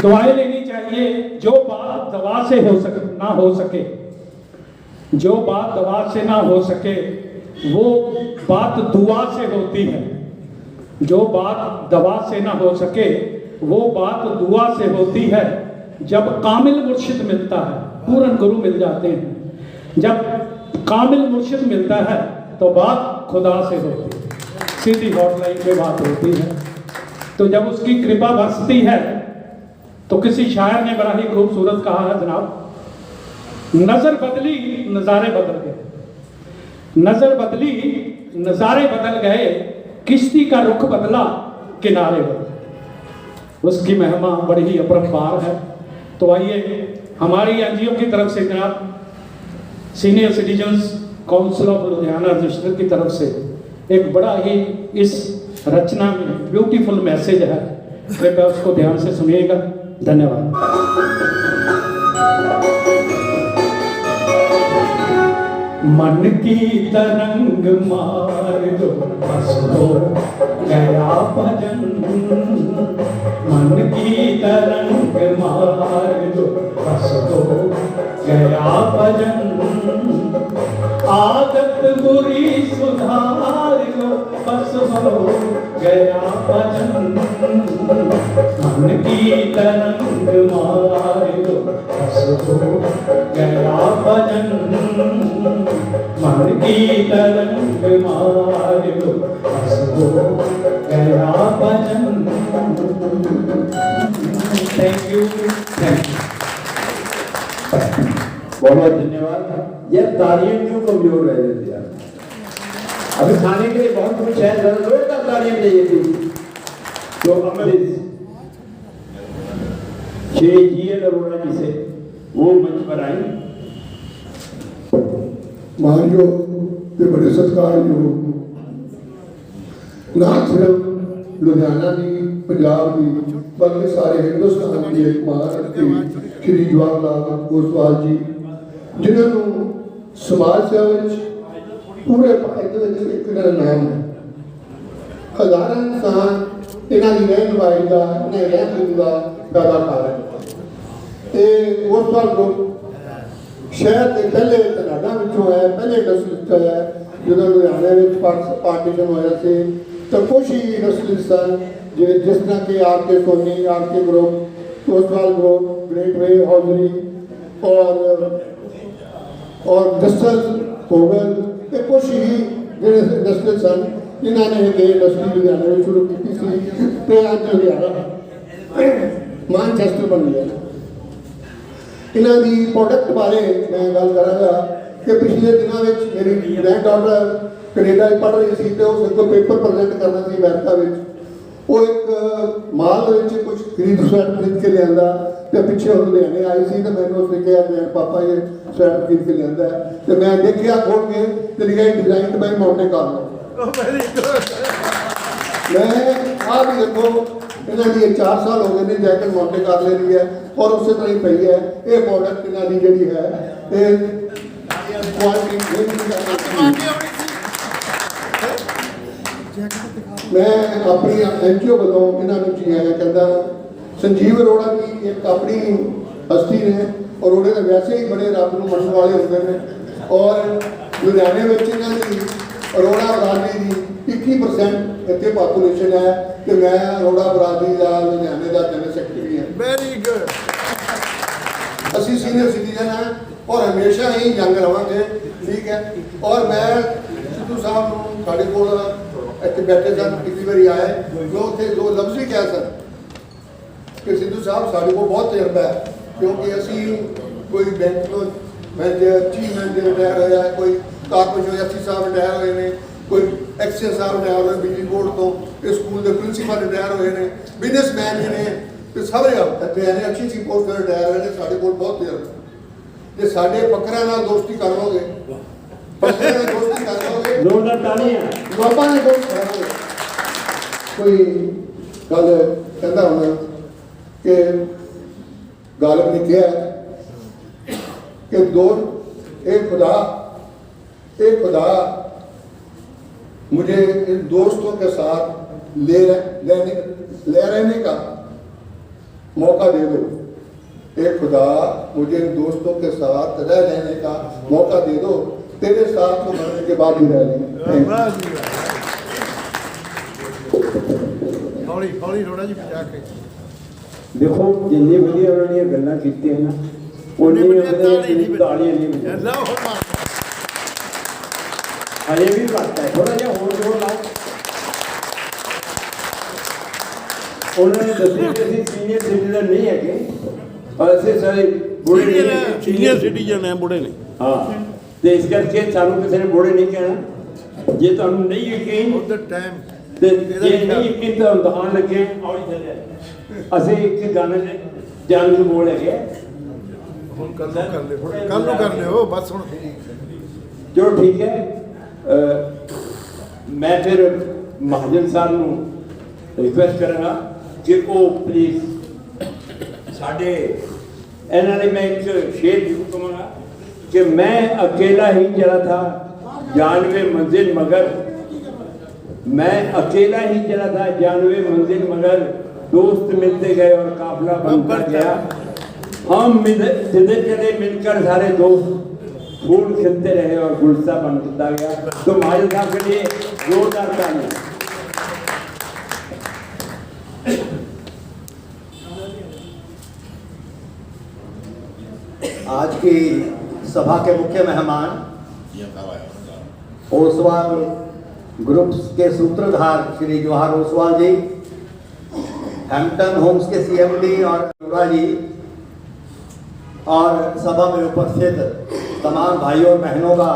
Speaker 5: दुआएं लेनी चाहिए, जो बात दवा से हो सके ना हो सके, जो बात दवा से ना हो सके वो बात दुआ से होती है। जो बात दवा से ना हो सके वो बात दुआ से होती है। जब कामिल मुर्शिद मिलता है, पूर्ण गुरु मिल जाते हैं, जब कामिल मुर्शिद मिलता है तो बात खुदा से होती है, सीधी हॉटलाइन पे बात होती है। तो जब उसकी कृपा बरसती है तो किसी शायर ने बड़ा ही खूबसूरत कहा है जनाब, नजर बदली नजारे बदल गए, नजर बदली नजारे बदल गए, किश्ती का रुख बदला किनारे बदले। उसकी महिमा बड़ी ही अपरंपार है। तो आइए हमारी एनजीओ की तरफ से जनाब senior citizens council of Ludhiana register की तरफ से एक बड़ा ही इस रचना में ब्यूटीफुल मैसेज है, कृपया उसको ध्यान से सुनिएगा। धन्यवाद। मन की तरंग मार दो बस हो गया भजन, मन की तरंग मार दो बस हो गया भजन, आदत बुरी सुधार लो बस हो गया भजन, मन की तरंग मार दो बस हो गया भजन, मन की तरंग मार लो बस हो गया भजन। Thank you, thank you.
Speaker 4: बहुत धन्यवाद। यार तालियां क्यों कमजोर रह जाती यार? अभी खाने के लिए बहुत कुछ है, जोरदार तालियां चाहिए थी। तो प्लीज श्री जीएल अरोड़ा जी से वो मंच पर आई।
Speaker 9: मानयोग ते बड़े सत्कारयोग ना सिर्फ लुधियाना की पंजाब की बल्कि सारे हिंदुस्तान की एक महान हस्ती श्री जवाहरलाल गोसवाल जी, जिन्होंने समाज सेवा पूरे भारत में एक नाम है। हजारों इंसान इन्हों की रहन नवाई का इन्हें रहन का पैदा कर रहे हैं। गोसवाल ग्रुप शहर के पहले कनाडा विचों है, पहले इंडस्ट्रियलिस्ट है। जो लुधियाने में पार्टीशन होया से तो कुछ ही इंडस्ट्रियलिस्ट सन, जिस तरह के R K Soni, R K group, Goswal group, great way hosiery और जसल होगल, ये कुछ ही जो इंडस्ट्रियल सन जिन्होंने ये इंडस्ट्री लुधियाने में शुरू की थी। अज लुधियाना मानचेस्टर बन गया। इन्हों की प्रोडक्ट बारे मैं गल कराँगा कि पिछले दिनों में मेरी ग्रैंड डॉटर कनेडा पढ़ रही थी तो उसको पेपर प्रेजेंट करना सी अमेरिका में। वो एक माल कुछ स्वेटर खरीद के लिया तो पिछले हम लुधियाने आई सी तो मैंने उसने कहा मैं पापा ये स्वेटर खरीद के लिया है तो मैं देखिया खोल के तो लिखा डिजाइन बाय मोंटे कार्लो। मैं आप भी देखो इन्हों की 4 साल हो गए जैकेट मोंटे कार्लो ली है और उस तरह ही पई है। ये प्रोडक्ट इन्हों की जी है मैं अपनी एनजीओ वालों इन्होंने जी आया कहता। संजीव अरोड़ा की एक अपनी हस्ती ने और उन्हें वैसे ही बड़े रब को मनने वाले होते हैं और लुधियाने में इन्हों की अरोड़ा बरादरी की 21% इतने पॉपूलेशन है कि मैं अरोड़ा बरादरी का लुधियाने का जनरल सैकटरी हाँ। Very good. असी सीनियर सिटीजन हैं और हमेशा ही यंग रहांगे, ठीक है। और मैं सिद्धू साहब साढ़े को इतने बैठे सन पिछली बारी आए जो थे दो लफ्ज भी कह सन कि सिद्धू साहब साढ़े को बहुत तजर्बा है क्योंकि असी कोई बैंक को चीफ मैनेजर रिटायर होया, कोई कारपोरेशन एससी साहब रिटायर हुए हैं, कोई एक्सेस साहब रिटायर हुए बिजली बोर्ड तो, स्कूल के प्रिंसीपल रिटायर हुए हैं, बिजनेसमैन ने तो सब अच्छी अच्छी पोस्ट रिटायर हुए हैं। साढ़े को बहुत तजर्बा ਜੇ ਸਾਡੇ ਬੱਕਰਿਆਂ ਨਾਲ ਦੋਸਤੀ ਕਰ ਲੋਗੇ, ਬੱਕਰਿਆਂ ਨਾਲ ਦੋਸਤੀ ਕਰ ਲੋਗੇ,
Speaker 4: जोरदार तालियां।
Speaker 9: ਬਾਬਾ ਨੇ ਦੋਸਤ ਕਰ ਲੋਗੇ। ਕੋਈ ਗੱਲ ਕਹਿੰਦਾ ਹੁੰਦਾ ਕਿ गालिब ने किया कि दो एक खुदा मुझे इन दोस्तों के साथ ले रहने का मौका दे दो। एक खुदा मुझे इन दोस्तों के साथ रह लेने का मौका दे दो, तेरे साथ तो मरने के बाद भी रह लेंगे।
Speaker 2: हौली थोड़ा जी बचा के
Speaker 4: देखो जिन्नी वधिया उन्होंने ये गल्लां कीतियां ना उन्नी उन्होंने तालियां नहीं बजाई। अजे भी घट है, थोड़ा जिहा होर जोर लाओ। उन्होंने दस्सिया कि असीं सीनियर सिटीजन नहीं है और असीं सारे बुढ़े नहीं है।
Speaker 3: सीनियर सिटीजन है, बुढ़े नहीं।
Speaker 4: हाँ, तो इस करके सानू किसी ने बुढ़े नहीं कहना। जे तुहानू नहीं यकीन
Speaker 2: उधर टाइम
Speaker 4: ते जे नहीं यकीन तो इम्तहान लगे और चले ਅਸੀਂ ਇੱਕ ਗਾਣੇ ਦੇ ਜਾਣ ਨੂੰ ਬੋਲ ਹੈਗੇ
Speaker 2: ਹੁਣ ਕੱਲ ਨੂੰ ਕਰ ਲਿਓ ਬਸ ਹੁਣ
Speaker 4: ਜੋ ਠੀਕ ਹੈ। ਮੈਂ ਫਿਰ ਮਹਾਜਨ ਸਾਹਿਬ ਨੂੰ ਰਿਕੁਐਸਟ ਕਰਾਂਗਾ ਕਿ ਉਹ ਪਲੀਜ਼ ਸਾਡੇ ਇਹਨਾਂ ਲਈ ਮੈਂ ਇੱਕ ਸ਼ੇਰ ਜ਼ਰੂਰ ਕਹਾਂਗਾ कि मैं अकेला ही चला था जानवे मंजिल मगर, मैं अकेला ही चला था जानवे मंजिल मगर, दोस्त मिलते गए और काफिला बनता गया। हम जिधर चले मिलकर सारे दोस्त फूल खिलते रहे और गुलसा बनता गया। तो महाजन साहब के लिए जोरदार तालियां।
Speaker 1: आज की सभा के मुख्य मेहमान ओसवाल ग्रुप्स के सूत्रधार श्री जवाहर ओसवाल जी, हैम्पटन होम्स के CMD और अनुरा जी, और सभा में उपस्थित तमाम भाइयों और बहनों का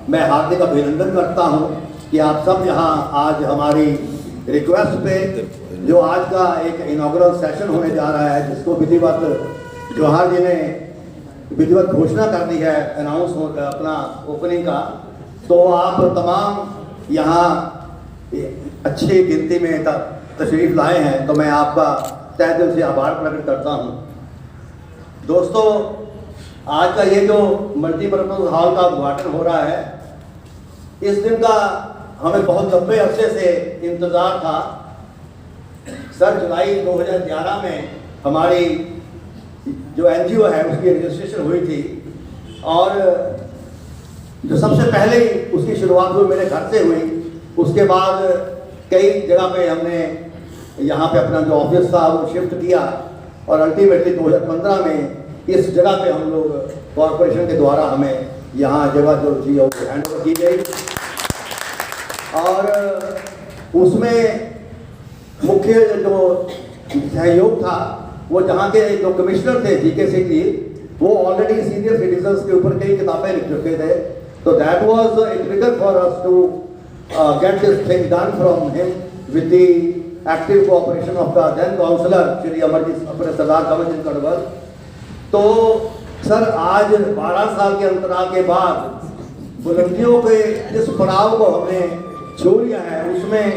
Speaker 1: मैं हार्दिक अभिनंदन करता हूं कि आप सब यहाँ आज हमारी रिक्वेस्ट पे जो आज का एक इनॉग्रल सेशन होने जा रहा है, जिसको विधिवत जवाहर जी ने विधिवत घोषणा कर दी है, अनाउंस हो अपना ओपनिंग का, तो आप तमाम यहाँ अच्छी गिनती में तशरीफ लाए हैं, तो मैं आपका तहे दिल से आभार प्रकट करता हूँ। दोस्तों, आज का ये जो मल्टीपर्पज हॉल का उद्घाटन हो रहा है, इस दिन का हमें बहुत लंबे अरसे से इंतज़ार था। सर जुलाई 2011 में हमारी जो NGO है उसकी रजिस्ट्रेशन हुई थी, और जो सबसे पहले उसकी शुरुआत हुई मेरे घर से हुई। उसके बाद कई जगह पे हमने यहाँ पे अपना जो ऑफिस था वो शिफ्ट किया, और अल्टीमेटली 2015 में इस जगह पे हम लोग कॉरपोरेशन के द्वारा हमें यहाँ जगह जो थी वो हैंड ओवर की गई। और उसमें मुख्य जो सहयोग था वो जहाँ के जो कमिश्नर थे GKC की, वो ऑलरेडी सीनियर सिटीजन्स के ऊपर कई किताबें लिख चुके थे। तो that was a trigger for us to get this thing done from him with the active cooperation of the then councillor Shri Amarjeet अपने सरदार कमलजीत कड़वल। तो सर आज 12 साल के अंतराल के बाद बुलंदियों के जिस पड़ाव को हमने छू लिया है, उसमें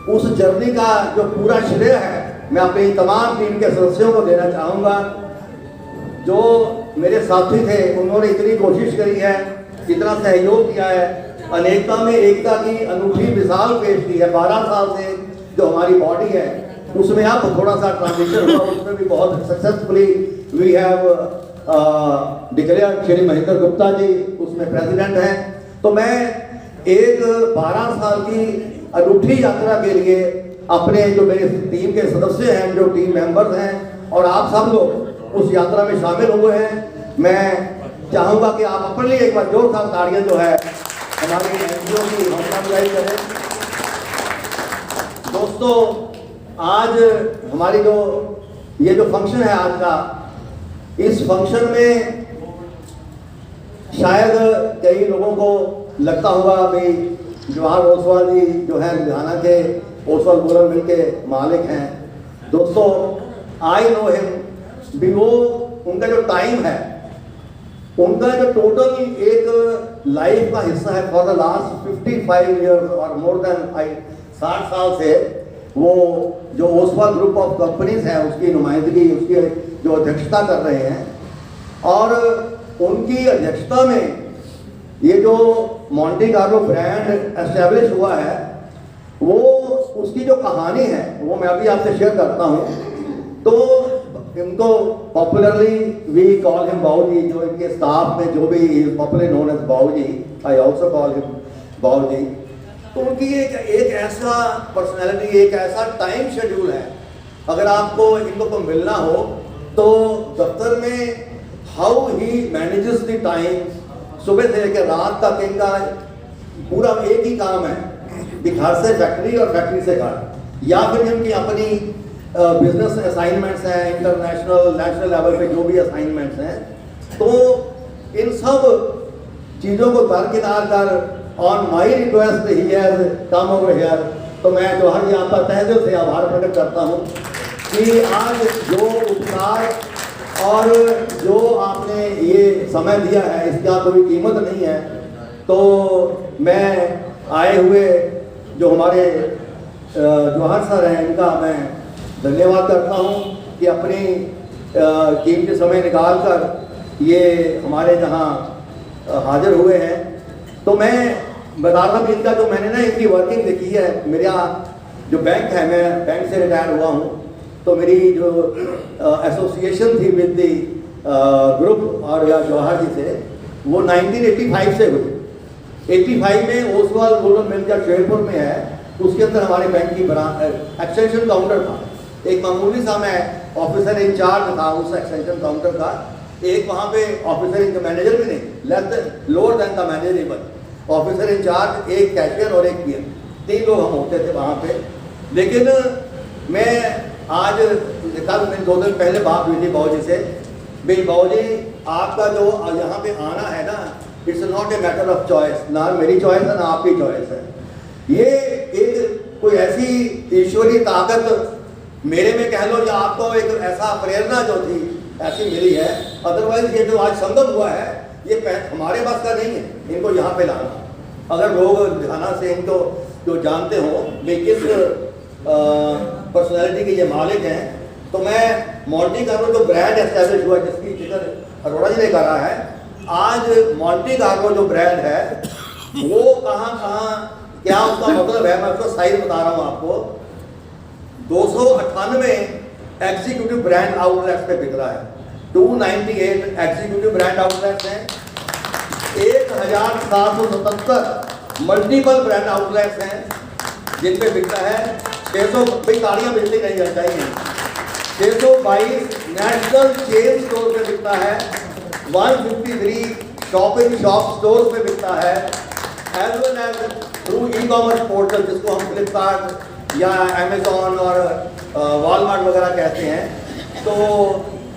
Speaker 1: उस जर्नी का जो पूरा श्रेय है मैं अपनी तमाम टीम के सदस्यों को देना चाहूँगा। जो मेरे साथी थे उन्होंने इतनी कोशिश करी है, इतना सहयोग किया है, अनेकता में एकता की अनूठी मिसाल पेश की है। 12 साल से जो हमारी बॉडी है उसमें अब थोड़ा सा ट्रांजिशन हुआ, उसमें भी बहुत successfully we have declare Shri Mahendra Gupta ji उसमें प्रेसिडेंट हैं। तो मैं एक 12 साल की अनूठी यात्रा के लिए अपने जो मेरे टीम के सदस्य हैं, जो टीम मेंबर्स हैं, और आप सब लोग उस यात्रा में शामिल हुए हैं। मैं चाहूँगा कि आप अपने लिए एक बार जोरदार तालियां जो है हमारी NGO की हौसला अफजाई करें। दोस्तों, आज हमारी जो ये जो फंक्शन है आज का, इस फंक्शन में शायद कई लोगों को लगता होगा भाई जवाहर ओसवाल जी जो है लुधियाना के ओसवाल गोरल मिल के मालिक हैं, दोस्तों आई नो हिम भी, वो उनका जो टाइम है, उनका जो टोटल एक लाइफ का हिस्सा है फॉर द लास्ट 55 ईयर्स और मोर देन 60 साल से वो जो ओसवाल ग्रुप ऑफ कंपनीज है उसकी नुमाइंदगी, उसकी जो अध्यक्षता कर रहे हैं। और उनकी अध्यक्षता में ये जो मॉन्टे कार्लो ब्रांड एस्टेब्लिश हुआ है, वो उसकी जो कहानी है वो मैं अभी आपसे शेयर करता हूँ। तो इनको पॉपुलरली वी कॉल हिम बाबूजी, जो इनके स्टाफ में जो भी पॉपुलर नोन एज बाबूजी, आई ऑल्सो कॉल हिम बाबूजी। तो उनकी एक ऐसा पर्सनैलिटी, एक ऐसा टाइम शेड्यूल है, अगर आपको इनको को मिलना हो तो दफ्तर में how he manages the time, सुबह से लेकर रात तक इनका पूरा एक ही काम है कि घर से फैक्ट्री और फैक्ट्री से घर, या फिर इनकी अपनी बिजनेस असाइनमेंट्स हैं, इंटरनेशनल नेशनल लेवल पे जो भी असाइनमेंट्स हैं। तो इन सब चीज़ों को दरकिनार कर on my request he has come over here. तो मैं जौहर जी आपका तहे दिल से आभार प्रकट करता हूँ कि आज जो उपकार और जो आपने ये समय दिया है इसका कोई कीमत नहीं है। तो मैं आए हुए जो हमारे जौहर सर हैं इनका मैं धन्यवाद करता हूँ कि अपनी कीमती समय निकाल कर ये हमारे यहाँ हाजिर हुए हैं। तो मैं बता रहा हूँ इनका जो मैंने ना इनकी वर्किंग देखी है, मेरा जो बैंक है, मैं बैंक से रिटायर हुआ हूँ, तो मेरी जो एसोसिएशन थी विद दी ग्रुप और या जौहर जी से, वो 1985 से हुई। 85 में ओसवाल रूरल मिल जो शेरपुर में है, उसके अंदर हमारे बैंक की एक्सटेंशन काउंटर था। एक मामूली सा मैं ऑफिसर इंचार्ज था उस एक्सटेंशन काउंटर का। एक वहाँ पे ऑफिसर इंचार्ज, मैनेजर भी नहीं, less than lower than the manager even, officer incharge, एक कैशियर और एक पीएम, 3 लोग हम होते थे वहाँ पे। लेकिन मैं आज कल मैंने 2 दिन पहले बात हुई थी बाबूजी से, भाई बाबूजी आपका जो यहाँ पे आना है ना, it's not a matter of choice, ना मेरी चॉइस है ना आपकी चॉइस है। ये एक कोई ऐसी ईश्वरीय ताकत मेरे में कह लो, या आपको एक ऐसा प्रेरणा जो थी ऐसी मिली है। अदरवाइज ये जो आज संगम हुआ है ये हमारे पास का नहीं है इनको यहाँ पे लाना। अगर लोग ध्यान से इनको जो जानते हो वे किस पर्सनैलिटी के ये मालिक हैं, तो मैं मॉन्टे कार्लो जो ब्रांड एस्टैब्लिश हुआ जिसकी जिक्र अरोड़ा जी ने करा है, आज मॉन्टे कार्लो जो ब्रांड है वो कहाँ क्या उसका मतलब है, मैं उसका साइज बता रहा हूँ आपको। 298 एग्जीक्यूटिव ब्रांड आउटलेट्स पे बिक रहा है, 298 एग्जीक्यूटिव ब्रांड आउटलेट्स हैं, 1777 मल्टीपल ब्रांड आउटलेट्स हैं जिन पे बिकता है 600, भाई ताड़ियाँ बिजली नहीं जानी चाहिए, 622 नेशनल चेन स्टोर पे बिकता है, 153 शॉपिंग शॉप स्टोर पे बिकता है, as well as through ecommerce portal जिसको हम फ्लिपकार्ट या अमेजोन और वॉलमार्ट वगैरह कहते हैं। तो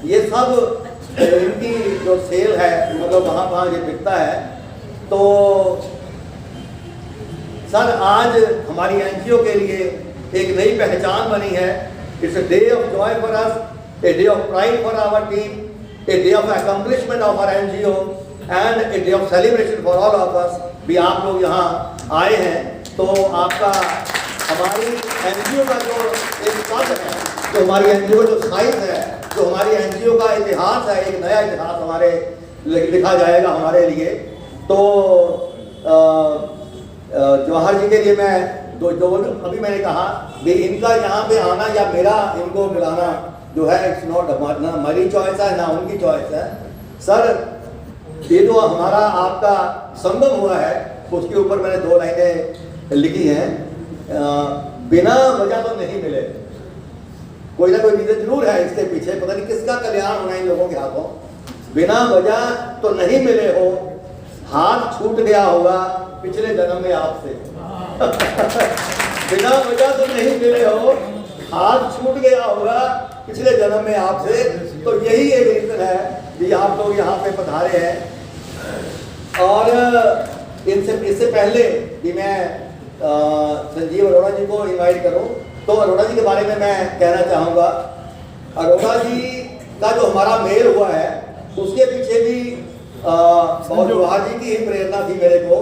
Speaker 1: ये सब इनकी जो सेल है मतलब वहाँ ये बिकता है। तो सर आज हमारी एनजीओ के लिए एक नई पहचान बनी है। It's a day of joy for us, a day of pride for our team, a day of accomplishment of our NGO and a day of celebration for all of us. भी आप लोग यहाँ आए हैं तो आपका हमारी एनजीओ का जो एक पद है, जो हमारी एनजीओ जो साइज है, जो हमारी एनजीओ का इतिहास है, एक नया इतिहास हमारे लिखा जाएगा हमारे लिए। तो जौहर जी के लिए मैं जो अभी मैंने कहा भी इनका यहाँ पे आना या मेरा इनको मिलाना जो है इट्स नॉट हमारी चॉइस है ना उनकी चॉइस है। सर ये जो हमारा आपका संगम हुआ है उसके ऊपर मैंने 2 लाइनें लिखी हैं। बिना वजह तो नहीं मिले, कोई ना कोई रीजन जरूर है इसके पीछे, पता नहीं किसका कल्याण होना इन लोगों के हाथों। बिना वजह तो नहीं मिले हो, हाथ छूट गया होगा पिछले जन्म में आपसे। बिना वजह तो नहीं मिले हो, हाथ छूट गया होगा पिछले जन्म में आपसे। तो यही एक रीजन है कि आप लोग यहाँ पे पधारे हैं। और इससे पहले कि मैं संजीव अरोड़ा जी को इनवाइट करूं, तो अरोड़ा जी के बारे में मैं कहना चाहूँगा। अरोड़ा जी का जो हमारा मेल हुआ है उसके पीछे भी बहुत जवाहर जी की ही प्रेरणा थी मेरे को।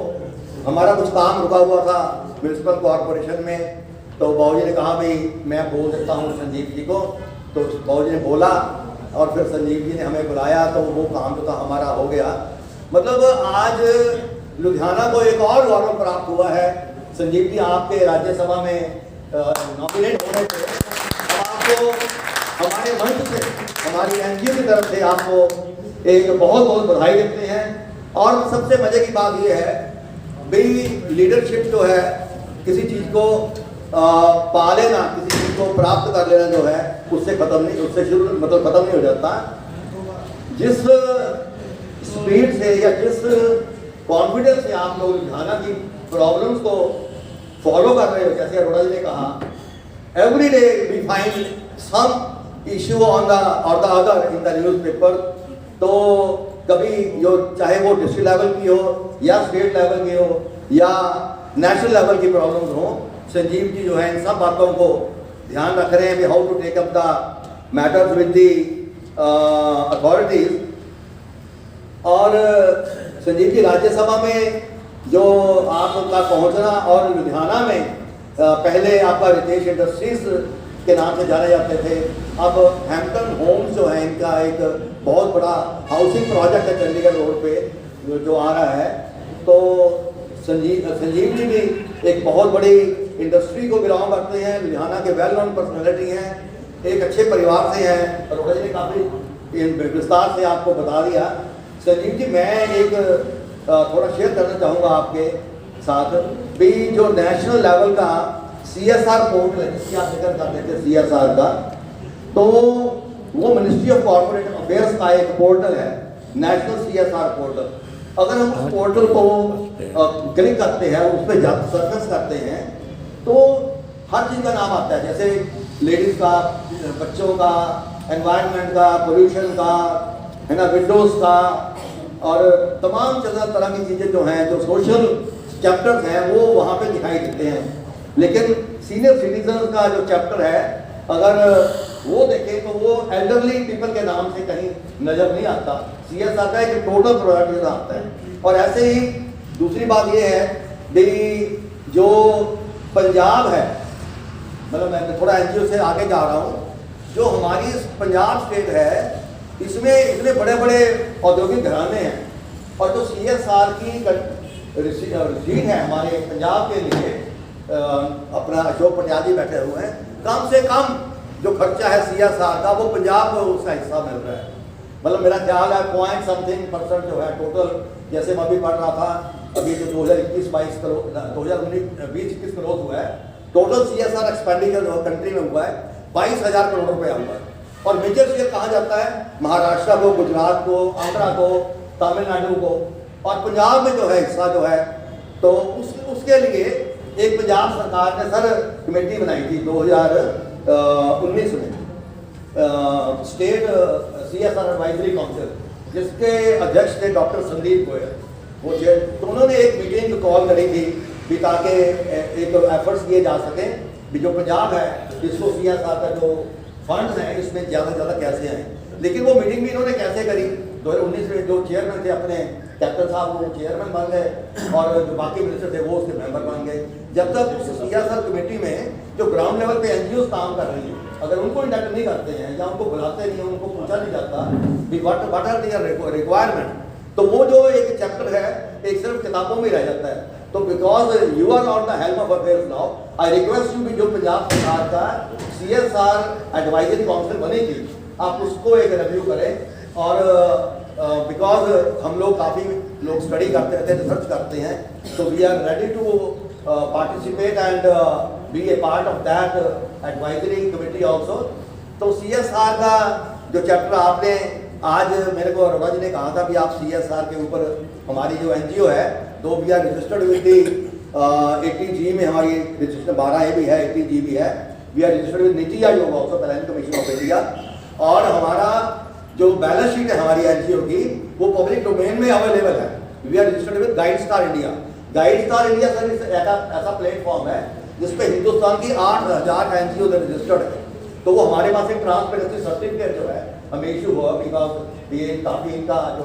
Speaker 1: हमारा कुछ काम रुका हुआ था म्यूनसिपल कॉरपोरेशन में, तो बाबूजी ने कहा भाई मैं बोल देता हूँ संजीव जी को, तो बाबूजी ने बोला और फिर संजीव जी ने हमें बुलाया, तो वो काम जो था हमारा हो गया। मतलब आज लुधियाना को एक और गौरव प्राप्त हुआ है। संजीव जी आपके राज्यसभा में नॉमिनेट होने पे आपको हमारे मंच से, हमारी एनजीओ की तरफ से आपको एक बहुत बहुत बधाई देते हैं। और सबसे मजे की बात यह है भाई लीडरशिप जो है किसी चीज़ को पा लेना, किसी चीज़ को प्राप्त कर लेना जो है उससे खत्म नहीं, उससे शुरू मतलब खत्म नहीं हो जाता। जिस स्पीड से या जिस कॉन्फिडेंस से आप लोग लुधियाना की प्रॉब्लम्स को फॉलो कर रहे हो, जैसे अरोड़ा जी ने कहा every day we find some issue on the और the other in the newspaper. तो कभी जो चाहे वो डिस्ट्रिक्ट लेवल की हो या स्टेट लेवल की हो या नेशनल लेवल की प्रॉब्लम्स हो, संजीव जी जो है इन सब बातों को ध्यान रख रहे हैं कि how to take up the matters with the authorities. और संजीव जी राज्यसभा में जो आपका पहुंचना और लुधियाना में पहले आपका रितेश इंडस्ट्रीज के नाम से जाने जाते थे, अब हैम्पटन होम्स जो है इनका एक बहुत बड़ा हाउसिंग प्रोजेक्ट है चंडीगढ़ रोड पे जो आ रहा है। तो संजीव जी भी एक बहुत बड़ी इंडस्ट्री को बिलोंग करते हैं, लुधियाना के वेल नोन पर्सनैलिटी हैं, एक अच्छे परिवार से हैं। अरोड़ा जी ने काफ़ी विस्तार से आपको बता दिया। संजीव जी मैं एक थोड़ा शेयर करना चाहूँगा आपके साथ भी जो नेशनल लेवल का CSR पोर्टल है जिसकी आप जिक्र करते थे CSR का, तो वो मिनिस्ट्री ऑफ कॉर्पोरेट अफेयर्स का एक पोर्टल है नेशनल CSR पोर्टल। अगर हम उस पोर्टल को क्लिक करते हैं, उस पर सर्फेस करते हैं तो हर चीज़ का नाम आता है, जैसे लेडीज़ का, बच्चों का, एनवायरनमेंट का, पोल्यूशन का, है ना, विंडोज़ का, और तमाम तरह की चीज़ें जो हैं, जो सोशल चैप्टर्स हैं वो वहाँ पे दिखाई देते हैं। लेकिन सीनियर सिटीजन का जो चैप्टर है अगर वो देखें तो वो एल्डरली पीपल के नाम से कहीं नज़र नहीं आता। CSR का एक टोटल प्रोडक्ट आता है। और ऐसे ही दूसरी बात ये है कि जो पंजाब है, मतलब मैं थोड़ा NGO से आगे जा रहा हूँ, जो हमारी पंजाब स्टेट है इसमें इतने बड़े बड़े औद्योगिक घराने हैं, और जो CSR की रसीद है हमारे पंजाब के लिए, अपना अशोक पटियाल जी बैठे हुए हैं, कम से कम जो खर्चा है CSR का वो पंजाब को उसका हिस्सा मिल रहा है। मतलब मेरा ख्याल है पॉइंट समथिंग % जो है टोटल, जैसे मैं अभी पढ़ रहा था, अभी जो 2021-22 करोड़ 2019-20-21 करोड़ हुआ है, टोटल CSR एक्सपेंडिचर जो कंट्री में हुआ है 22,000 करोड़ रुपया हुआ है। और मेजर शेयर कहाँ जाता है? महाराष्ट्र को, गुजरात को, आंध्रा को, तमिलनाडु को, और पंजाब में जो है हिस्सा जो है, तो उसके लिए एक पंजाब सरकार ने सर कमेटी बनाई थी 2019 में, स्टेट CSR एडवाइजरी काउंसिल, जिसके अध्यक्ष थे डॉक्टर संदीप गोयल, वो तो उन्होंने एक मीटिंग कॉल करी थी कि ताकि एक एफर्ट्स किए जा सकें भी जो पंजाब है इसको CSR का जो फंड्स हैं इसमें ज़्यादा से ज़्यादा कैसे आए। लेकिन वो मीटिंग भी इन्होंने कैसे करी, 2019 में जो चेयरमैन थे अपने कैप्टन साहब वो चेयरमैन बन गए और जो बाकी मिनिस्टर थे वो उसके मेंबर बन गए। जब तक उस CSR कमेटी में जो ग्राउंड लेवल पे NGOs काम कर रही हैं, अगर उनको इंडक्ट नहीं करते हैं या उनको बुलाते नहीं हैं, उनको पूछा नहीं जाता कि व्हाट आर देयर रिक्वायरमेंट, तो वो जो एक चैप्टर है एक सिर्फ किताबों में रह जाता है। तो because you are on the helm of affairs now, I request you भी जो पंजाब सरकार का CSR एडवाइजरी काउंसिल बनेगी आप उसको एक रिव्यू करें। और बिकॉज हम लोग काफ़ी लोग स्टडी करते रहते हैं, रिसर्च करते हैं, तो we are ready to participate and be a part of that advisory committee also. तो CSR का जो चैप्टर आपने आज मेरे को अरोड़ा जी ने कहा था कि आप CSR के ऊपर हमारी जो NGO है, though we are registered with the 80G में हमारी रजिस्ट्रेशन 12A भी है, 80G भी है, we are registered with NITI Aayog also, planning commission of India. और हमारा जो बैलेंस शीट है हमारी NGO की वो पब्लिक डोमेन में अवेलेबल है। We are registered with GuideStar India. GuideStar India sir ऐसा प्लेटफॉर्म है जिसपे हिंदुस्तान की 8,000 NGO रजिस्टर्ड है, तो वो हमारे पास एक ट्रांसपेरेंसी सर्टिफिकेट जो है हमें इशू हुआ, बिकॉज ये काफ़ी इनका जो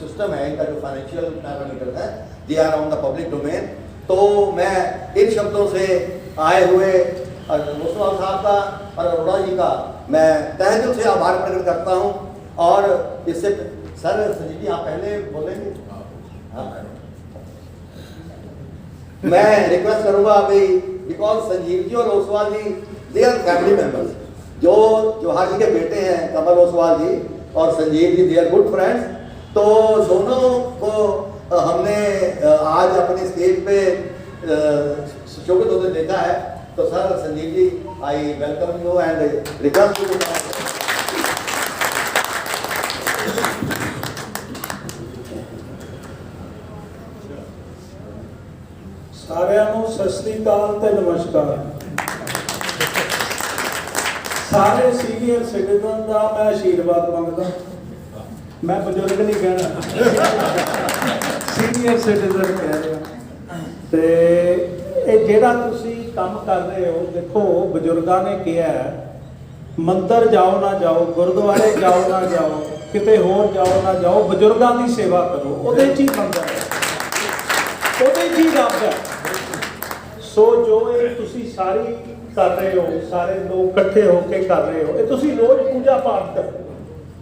Speaker 1: सिस्टम है, इनका जो फाइनेंशियल पैरामीटर है, they are on the public domain. तो मैं इन शब्दों से आए हुए ओसवाल साहब का और अरोड़ा जी का मैं तहे दिल से आभार प्रकट करता हूँ। और इससे सर संजीव जी आप पहले बोलेंगे? हाँ, मैं रिक्वेस्ट करूंगा अभी, बिकॉज संजीव जी और ओसवाल जी दे आर फैमिली मेंबर्स। जो जवाहर जी के बेटे हैं कमल ओसवाल जी और संजीव जी, दे आर गुड फ्रेंड्स। तो दोनों को हमने आज अपने स्टेज पे शोभित होते देखा है। तो sir Sanjeev ji, I welcome you and request you.
Speaker 5: ਸਾਰਿਆਂ ਨੂੰ ਸਤਿ ਸ੍ਰੀ ਅਕਾਲ ਤੇ ਨਮਸਕਾਰ। ਸਾਰੇ ਸੀਨੀਅਰ ਸਿਟੀਜ਼ਨ ਦਾ ਮੈਂ ਆਸ਼ੀਰਵਾਦ ਮੰਗਦਾ। ਮੈਂ ਬਜ਼ੁਰਗ ਨਹੀਂ ਕਹਿਣਾ, ਸੀਨੀਅਰ ਸਿਟੀਜ਼ਨ ਕਹਿ ਰਿਹਾ। ਤੇ ਇਹ ਜਿਹੜਾ ਤੁਸੀਂ ਕੰਮ ਕਰ ਰਹੇ ਹੋ, ਦੇਖੋ ਬਜ਼ੁਰਗਾਂ ਨੇ ਕਿਹਾ ਮੰਦਰ ਜਾਓ ਨਾ ਜਾਓ, ਗੁਰਦੁਆਰੇ ਜਾਓ ਨਾ ਜਾਓ, ਕਿਤੇ ਹੋਰ ਜਾਓ ਨਾ ਜਾਓ, ਬਜ਼ੁਰਗਾਂ ਦੀ ਸੇਵਾ ਕਰੋ। ਉਹਦੇ 'ਚ ਹੀ ਮੰਦਰ ਹੈ, ਉਹਦੇ 'ਚ ਹੀ ਰੱਬ ਹੈ। ਸੋ ਜੋ ਇਹ ਤੁਸੀਂ ਸਾਰੀ ਕਰ ਰਹੇ ਹੋ, ਸਾਰੇ ਲੋਕ ਇਕੱਠੇ ਹੋ ਕੇ ਕਰ ਰਹੇ ਹੋ, ਇਹ ਤੁਸੀਂ ਰੋਜ਼ ਪੂਜਾ ਪਾਠ ਕਰੋ।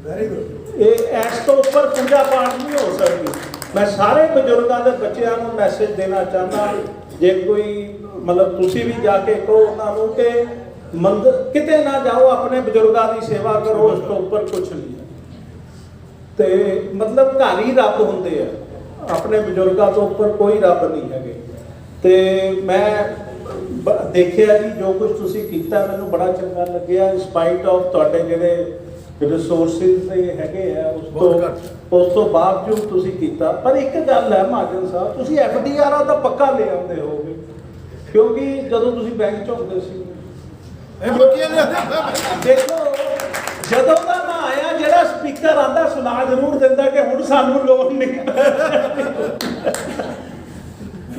Speaker 5: Very good. ਇਹ ਇਸ ਤੋਂ ਉੱਪਰ ਪੂਜਾ ਪਾਠ ਨਹੀਂ ਹੋ ਸਕਦੀ। ਮੈਂ ਸਾਰੇ ਬਜ਼ੁਰਗਾਂ ਦੇ ਬੱਚਿਆਂ ਨੂੰ ਮੈਸੇਜ ਦੇਣਾ ਚਾਹੁੰਦਾ, ਜੇ ਕੋਈ ਮਤਲਬ ਤੁਸੀਂ ਵੀ ਜਾ ਕੇ ਕਹੋ ਉਹਨਾਂ ਨੂੰ ਕਿ ਮੰਦਰ ਕਿਤੇ ਨਾ ਜਾਓ, ਆਪਣੇ ਬਜ਼ੁਰਗਾਂ ਦੀ ਸੇਵਾ ਕਰੋ, ਉਸ ਤੋਂ ਉੱਪਰ ਕੁਛ ਨਹੀਂ ਹੈ। ਤੇ ਮਤਲਬ ਘਰ ਹੀ ਰੱਬ ਹੁੰਦੇ ਆ, ਆਪਣੇ ਬਜ਼ੁਰਗਾਂ ਤੋਂ ਉੱਪਰ ਕੋਈ ਰੱਬ ਨਹੀਂ ਹੈਗੇ। ਤੇ ਮੈਂ ਦੇਖਿਆ ਜੀ ਜੋ ਕੁਝ ਤੁਸੀਂ ਕੀਤਾ, ਮੈਨੂੰ ਬੜਾ ਚੰਗਾ ਲੱਗਿਆ। ਇੰਸਪਾਈਟ ਆਫ ਤੁਹਾਡੇ ਜਿਹੜੇ ਰਿਸੋਰਸਿਸ ਹੈਗੇ ਆ, ਉਸ ਤੋਂ ਬਾਵਜੂਦ ਤੁਸੀਂ ਕੀਤਾ। ਪਰ ਇੱਕ ਗੱਲ ਹੈ ਮਹਾਜਨ ਸਾਹਿਬ, ਤੁਸੀਂ FDR ਦਾ ਪੱਕਾ ਲੈ ਆਉਂਦੇ ਹੋਗੇ, ਕਿਉਂਕਿ ਜਦੋਂ ਤੁਸੀਂ ਬੈਂਕ 'ਚ ਹੁੰਦੇ ਸੀ, ਦੇਖੋ ਜਦੋਂ ਦਾ ਮੈਂ ਆਇਆ, ਜਿਹੜਾ ਸਪੀਕਰ ਆਂਦਾ ਸੁਣਾ ਜ਼ਰੂਰ ਦਿੰਦਾ ਕਿ ਹੁਣ ਸਾਨੂੰ ਲੋਨ ਨਹੀਂ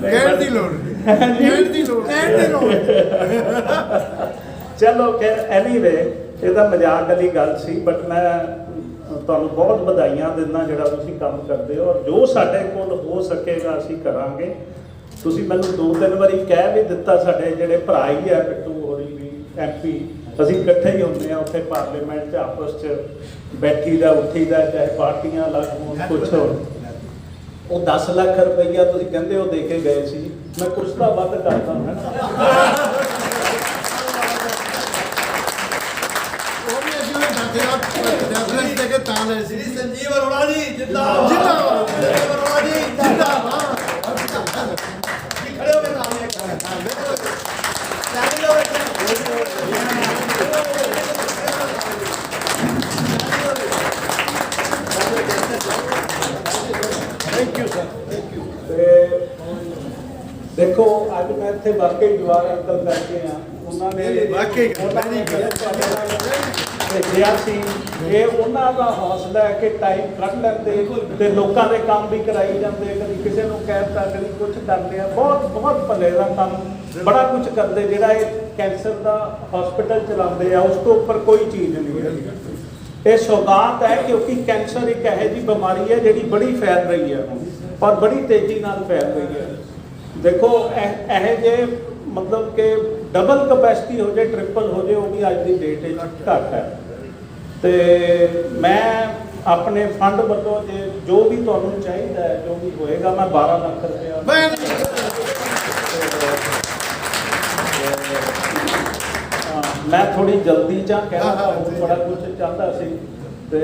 Speaker 5: ਕਹਿਣ ਦੀ ਲੋੜ ਚਲੋ ਖੈਰ ਐਨੀਵੇ, ਇਹ ਤਾਂ ਮਜ਼ਾਕ ਵਾਲੀ ਗੱਲ ਸੀ। ਬਟ ਮੈਂ ਤੁਹਾਨੂੰ ਬਹੁਤ ਵਧਾਈਆਂ ਦਿੰਦਾ ਜਿਹੜਾ ਤੁਸੀਂ ਕੰਮ ਕਰਦੇ ਹੋ, ਔਰ ਜੋ ਸਾਡੇ ਕੋਲ ਹੋ ਸਕੇਗਾ ਅਸੀਂ ਕਰਾਂਗੇ। ਤੁਸੀਂ ਮੈਨੂੰ 2-3 ਵਾਰੀ ਕਹਿ ਵੀ ਦਿੱਤਾ, ਸਾਡੇ ਜਿਹੜੇ ਭਰਾ ਹੀ ਹੈ ਬਿੱਟੂ ਹੋਰੀ ਵੀ MP, ਅਸੀਂ ਇਕੱਠੇ ਹੀ ਹੁੰਦੇ ਹਾਂ ਉੱਥੇ ਪਾਰਲੀਮੈਂਟ 'ਚ, ਆਪਸ 'ਚ ਬੈਠੀ ਦਾ ਉੱਠੀ ਦਾ, ਚਾਹੇ ਪਾਰਟੀਆਂ ਅਲੱਗ ਹੋਣ ਕੁਛ ਹੋਣ। ਉਹ 10 ਲੱਖ ਰੁਪਈਆ ਤੁਸੀਂ ਕਹਿੰਦੇ ਉਹ ਦੇ ਕੇ ਗਏ ਸੀ, ਮੈਂ ਕੁਛ ਤਾਂ ਵੱਧ ਕਰਦਾ ਹਾਂ ਨਾ।
Speaker 1: श्री संजीव अरोड़ा जी जिंदाबाद, जिंदाबाद, संजीव अरोड़ा जी जिंदाबाद। खड़े हो गए सामने,
Speaker 5: thank you sir, thank you. देखो ਅੱਜ ਮੈਂ ਇੱਥੇ ਵਾਕਈ ਜਵਾਰ ਅੰਕਲ ਕਰਕੇ ਆ, ਉਹਨਾਂ ਨੇ ਵਾਕਈ ਭੇਜਿਆ ਸੀ। ਇਹ ਉਹਨਾਂ ਦਾ ਹੌਸਲਾ ਹੈ ਕਿ ਟਾਈਮ ਕੱਢ ਲੈਂਦੇ ਤੇ ਲੋਕਾਂ ਦੇ ਕੰਮ ਵੀ ਕਰਾਈ ਜਾਂਦੇ, ਕਦੀ ਕਿਸੇ ਨੂੰ ਕਹਿਤਾ, ਕਦੀ ਕੁਝ ਕਰਦੇ ਆ। ਬਹੁਤ ਬਹੁਤ ਭਲੇ ਦਾ ਕੰਮ, ਬੜਾ ਕੁਝ ਕਰਦੇ। ਜਿਹੜਾ ਇਹ ਕੈਂਸਰ ਦਾ ਹਸਪੀਟਲ ਚਲਾਉਂਦੇ ਆ, ਉਸ ਤੋਂ ਉੱਪਰ ਕੋਈ ਚੀਜ਼ ਨਹੀਂ ਹੈ। ਇਹ ਸੌਗਾਤ ਹੈ, ਕਿਉਂਕਿ ਕੈਂਸਰ ਇੱਕ ਇਹੋ ਜਿਹੀ ਬਿਮਾਰੀ ਹੈ ਜਿਹੜੀ ਬੜੀ ਫੈਲ ਰਹੀ ਹੈ ਹੁਣ, ਔਰ ਬੜੀ ਤੇਜ਼ੀ ਨਾਲ ਫੈਲ ਰਹੀ ਹੈ। ਦੇਖੋ ਇਹੋ ਜਿਹੇ ਮਤਲਬ ਕਿ ਡਬਲ ਕਪੈਸਿਟੀ ਹੋ ਜਾਏ, ਟ੍ਰਿਪਲ ਹੋ ਜਾਏ, ਉਹ ਵੀ ਅੱਜ ਦੀ ਡੇਟ ਵਿੱਚ ਘੱਟ ਹੈ। ਤੇ ਮੈਂ ਆਪਣੇ ਫੰਡ ਵੱਲੋਂ ਜੋ ਵੀ ਤੁਹਾਨੂੰ ਚਾਹੀਦਾ ਹੈ, ਜੋ ਵੀ ਹੋਏਗਾ, ਮੈਂ 12 ਲੱਖ ਰੁਪਇਆ ਮੈਂ ਥੋੜੀ ਜਲਦੀ ਚ ਕਹਿਣਾ, ਬੜਾ ਕੁਝ ਚਾਹੁੰਦਾ ਸੀ। ਤੇ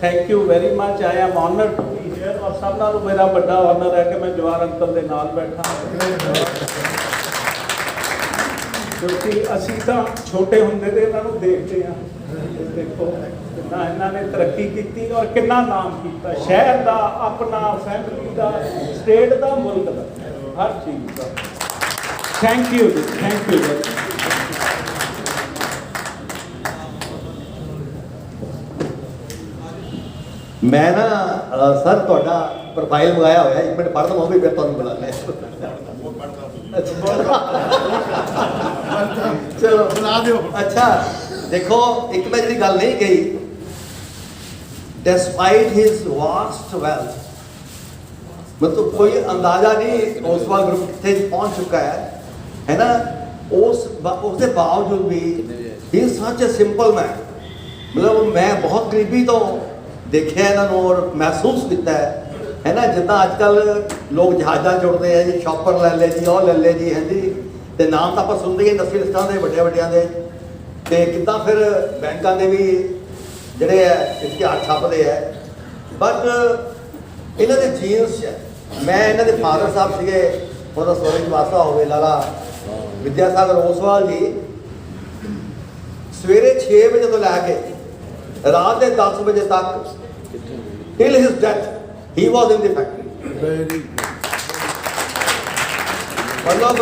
Speaker 5: thank you very much, I am honoured to be here. ਔਰ ਸਭ ਨਾਲੋਂ ਮੇਰਾ ਵੱਡਾ ਆਨਰ ਹੈ ਕਿ ਮੈਂ ਜਵਾਹਰ ਅੰਕਲ ਦੇ ਨਾਲ ਬੈਠਾ, ਕਿਉਂਕਿ ਅਸੀਂ ਤਾਂ ਛੋਟੇ ਹੁੰਦੇ ਤੇ ਇਹਨਾਂ ਨੂੰ ਦੇਖਦੇ ਹਾਂ। ਦੇਖੋ ਕਿੰਨਾ ਇਹਨਾਂ ਨੇ ਤਰੱਕੀ ਕੀਤੀ ਔਰ ਕਿੰਨਾ ਨਾਮ ਕੀਤਾ, ਸ਼ਹਿਰ ਦਾ, ਆਪਣਾ, ਫੈਮਿਲੀ ਦਾ, ਸਟੇਟ ਦਾ, ਮੁਲਕ ਦਾ, ਹਰ ਚੀਜ਼ ਦਾ। ਥੈਂਕ ਯੂ ਜੀ, ਥੈਂਕ ਯੂ।
Speaker 1: मैं ना सर ਤੁਹਾਡਾ ਪ੍ਰੋਫਾਈਲ ਮੰਗਾਇਆ ਹੋਇਆ, 1 ਮਿੰਟ ਪੜ੍ਹ ਦਵਾਂ ਵੀ ਫਿਰ ਤੁਹਾਨੂੰ ਬੁਲਾਣਾ ਹੈ। चलो सुना दो। अच्छा देखो एक मैं जी गल नहीं कही, डिस्पाइट हिज वास्ट वेल्थ, मतलब कोई अंदाजा नहीं ओसवाल ग्रुप कितने पहुंच चुका है ना। उसके बावजूद भी he is such a simple man, मतलब मैं बहुत करीबी तो देखा इन्होंने और महसूस किया है ना। जिदा अजकल लोग जहाजा जुड़ते हैं जी, शॉपर ले ले जी, और ले ले जी, है जी, तो नाम तो आप सुनते ही इंडस्ट्री लिस्टां के ਵੱਡੇ ਵੱਡਿਆਂ ਦੇ, ਤੇ ਕਿੱਦਾਂ ਫਿਰ ਬੈਂਕਾਂ ਦੇ ਵੀ ਜਿਹੜੇ ਹੈ ਇਸ਼ਤਿਹਾਰ ਛਾਪਦੇ ਹੈ। ਬਟ ਇਹਨਾਂ ਦੇ ਜੀਨਸ 'ਚ मैं इन्होंने फादर साहब से मतलब स्वर्ग वासा हो लाला विद्यासागर ओसवाल जी सवेरे 6 बजे तो लैके रात के 10 बजे तक till his death he was in the factory. मतलब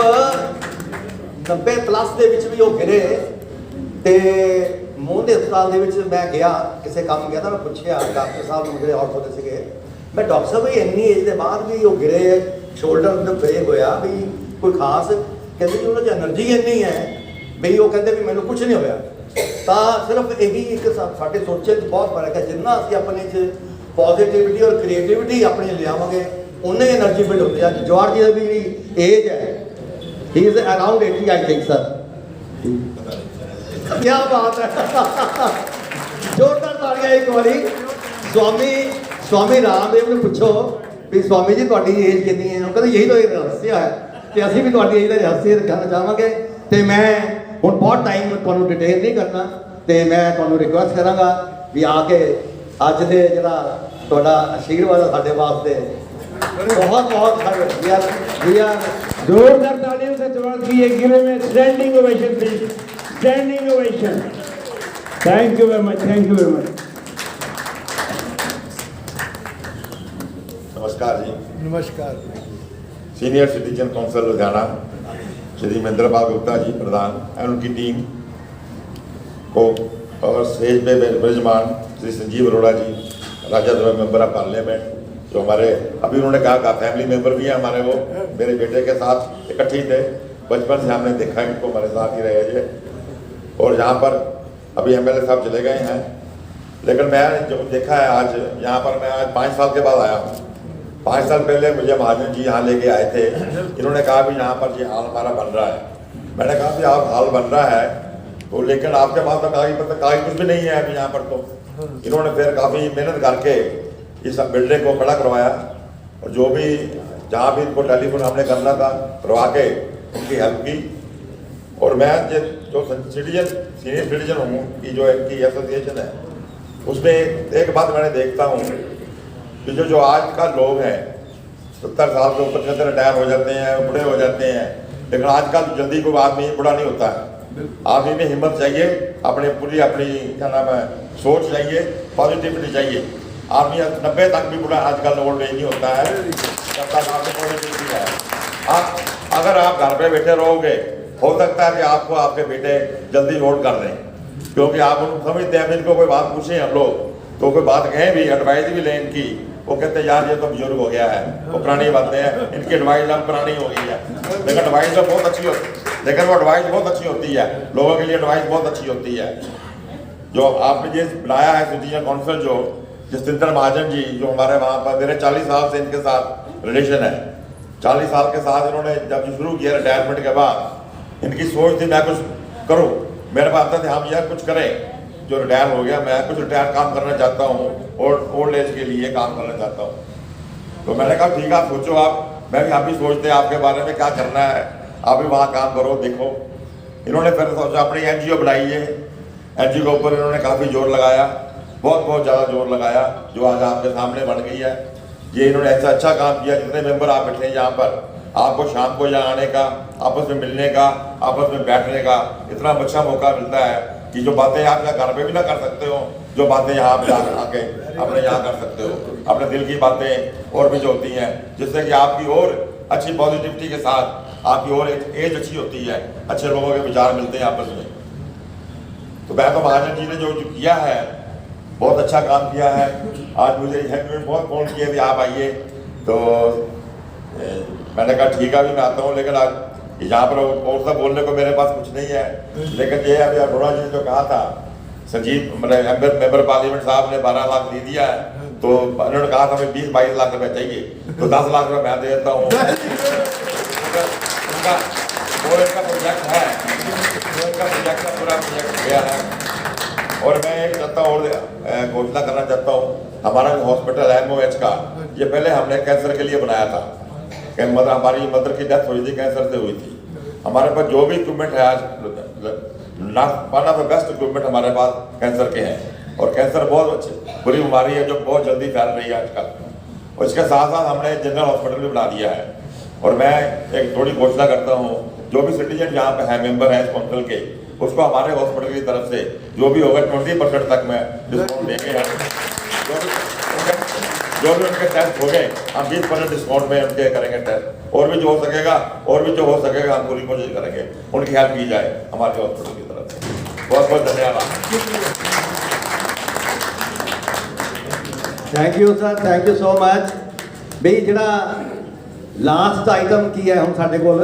Speaker 1: 90+ ਦੇ ਵਿੱਚ ਵੀ ਉਹ गिरे ਤੇ ਮੂੰਹ ਦੇ ਹਸਪਤਾਲ ਦੇ ਵਿੱਚ मैं गया किसी काम गया था, मैं पूछा डॉक्टर साहब ने मेरे ऑर्थो ਦੇ ਸੀਗੇ, मैं डॉक्टर साहब भी इन्नी एज के बाद भी वो गिरे शोल्डर ब्रेक होया भी कोई खास, कहते जी उन्होंने एनर्जी इन्नी है भी वो कहते भी मैंने कुछ नहीं होया। तो सिर्फ यही एक साढ़े सोचे बहुत फर्क है, जिन्ना असीं अपने च पॉजिटिविटी और क्रिएटिविटी अपने लियावांगे उन्ने एनर्जी बिल्ड होती है। जवाहर जी की जी एज है, he is around 80 I think sir. क्या बात है, जोरदार तालियां एक बारी। स्वामी रामदेव ने पूछो भी स्वामी जी ਤੁਹਾਡੀ एज कितनी है, वो कहते यही तो एक रहस्य है, तो असीं भी ਤੁਹਾਡੀ एज का रहस्य दिखाना चाहांगे। तो मैं हुण बहुत टाइम तुहानूं डिटेल नहीं करना, तो मैं तुहानूं रिक्वेस्ट करांगा भी आके अज दे जिहड़ा तुहाडा आशीर्वाद है साडे वास्ते बहुत बहुत वी आर
Speaker 4: जोरदार तालियों से स्वागत कीजिए। Give him a standing ovation please, standing ovation. Thank you very much, thank you very much.
Speaker 10: नमस्कार जी।
Speaker 9: नमस्कार।
Speaker 10: Senior citizen council Ludhiana Shri Mahendra Pal Gupta ji प्रधान और उनकी टीम को, और स्टेज पे विराजमान Shri Sanjeev Arora ji Rajya Sabha member of parliament, जो हमारे अभी उन्होंने कहा फैमिली मेंबर भी हैं हमारे, वो मेरे बेटे के साथ इकट्ठे थे बचपन से, हमने देखा इनको हमारे साथ ही रहे थे। और यहाँ पर अभी MLA साहब चले गए हैं, लेकिन मैं जो देखा है आज यहाँ पर, मैं आज 5 साल के बाद आया हूँ। 5 साल पहले मुझे महाजन जी यहाँ लेके आए थे, इन्होंने कहा भी यहाँ पर जी हाल हमारा बन रहा है। मैंने कहा भी आप हाल बन रहा है तो, लेकिन आपके पास तो कागज कुछ भी नहीं है अभी यहाँ पर। तो इन्होंने फिर काफ़ी मेहनत करके इस बिल्डिंग को खड़ा करवाया, और जो भी जहाँ भी इनको टेलीफोन हमने करना था करवा के उनकी हेल्प की। और मैं जो सीनियर सिटीजन हूँ कि जो इनकी एसोसिएशन है, उसमें एक बात मैंने देखता हूँ कि जो आज का लोग हैं 70 साल के ऊपर से रिटायर हो जाते हैं, बूढ़े हो जाते हैं, लेकिन आजकल जल्दी कोई आदमी बूढ़ा नहीं होता है। आदमी में हिम्मत चाहिए, अपनी क्या नाम है सोच चाहिए, पॉजिटिविटी चाहिए। आदमी 90 तक भी बूढ़ा आजकल ओल्ड एज नहीं होता है, 70 साल से पॉजिटिविटी है। आप अगर आप घर पे बैठे रहोगे, हो सकता है कि आपको आपके बेटे जल्दी वोट कर दें, क्योंकि आप उनको समझते हैं। इनको कोई बात पूछें हम लोग तो कोई बात कहें भी, एडवाइस भी लें इनकी, वो कहते हैं यार ये तो बुजुर्ग हो गया है, वो पुरानी बातें हैं, इनकी एडवाइस अब पुरानी हो गई है। लेकिन एडवाइस तो बहुत अच्छी होती है, लेकिन वो एडवाइस बहुत अच्छी होती है, लोगों के लिए एडवाइस बहुत अच्छी होती है। जो आपने ये बनाया है सिटीजन काउंसिल, जो जसविंदर महाजन जी जो हमारे वहाँ पर, मेरे 40 साल से इनके साथ रिलेशन है। 40 साल के साथ इन्होंने जब शुरू किया रिटायरमेंट के बाद, इनकी सोच थी मैं कुछ करूँ, मेरे पास आता था हम यार कुछ करें, जो रिटायर हो गया मैं कुछ रिटायर काम करना चाहता हूँ और ओल्ड एज के लिए काम करना चाहता हूँ। तो मैंने कहा ठीक है आप सोचो, मैं भी आप भी सोचते हैं आपके बारे में क्या करना है, आप भी वहाँ काम करो देखो। इन्होंने फिर सोचा अपनी NGO बनाई है, NGO के ऊपर इन्होंने काफ़ी जोर लगाया, बहुत ज़्यादा जोर लगाया, जो आज आपके सामने बन गई है। ये इन्होंने ऐसा अच्छा काम किया, जितने मेंबर आप बैठे हैं यहाँ पर, आपको शाम को यहाँ आने का, आपस में मिलने का, आपस में बैठने का इतना अच्छा मौका मिलता है कि जो बातें आप घर पे भी ना कर सकते हो, जो बातें यहाँ पे आके अपने यहाँ कर सकते हो, अपने दिल की बातें और भी जो होती हैं, जिससे कि आपकी और अच्छी पॉजिटिविटी के साथ आपकी और एज अच्छी होती है, अच्छे लोगों के विचार मिलते हैं आपस में। तो मैं तो महाजन जी ने जो किया है बहुत अच्छा काम किया है। आज मुझे बहुत फ़ोन किए भी आप आइए, तो मैंने कहा ठीक है अभी मैं आता हूँ, लेकिन आज यहाँ पर और सब बोलने को मेरे पास कुछ नहीं है, लेकिन ये अभी अरोड़ा जी ने जो कहा था, संजीव मेंबर पार्लियामेंट साहब ने 12 लाख दे दिया है, तो उन्होंने कहा था हमें 20-22 लाख रुपए चाहिए, तो 10 लाख रुपए मैं दे देता हूँ। वो इनका प्रोजेक्ट है, पूरा प्रोजेक्ट गया है। और मैं एक चाहता हूँ और घोषणा करना चाहता हूँ, हमारा जो हॉस्पिटल है MOH का, ये पहले हमने कैंसर के लिए बनाया था। हमारी मदर की डेथ हुई थी, कैंसर से हुई थी। हमारे पास जो भी इक्विपमेंट है आज, one of the best equipment हमारे पास कैंसर के हैं। और कैंसर बहुत अच्छी बुरी बीमारी है जो बहुत जल्दी फैल रही है आजकल। और इसके साथ साथ हमने जनरल हॉस्पिटल भी बना दिया है। और मैं एक थोड़ी घोषणा करता हूँ, जो भी सिटीजन यहाँ पे है, मेंबर है इस काउंसिल के, उसको हमारे हॉस्पिटल की तरफ से जो भी होगा 20% तक में डिस्काउंट देंगे हम। जो भी उनके टेस्ट हो गए, हम 20% डिस्काउंट में उनके करेंगे टेस्ट। और भी जो हो सकेगा हम पूरी कोशिश करेंगे उनकी हेल्प की जाए हमारे हॉस्पिटल की तरफ से। बहुत बहुत धन्यवाद।
Speaker 1: Thank you sir, thank you so much. बई जड़ा लास्ट आइटम की है हम साडे कोल,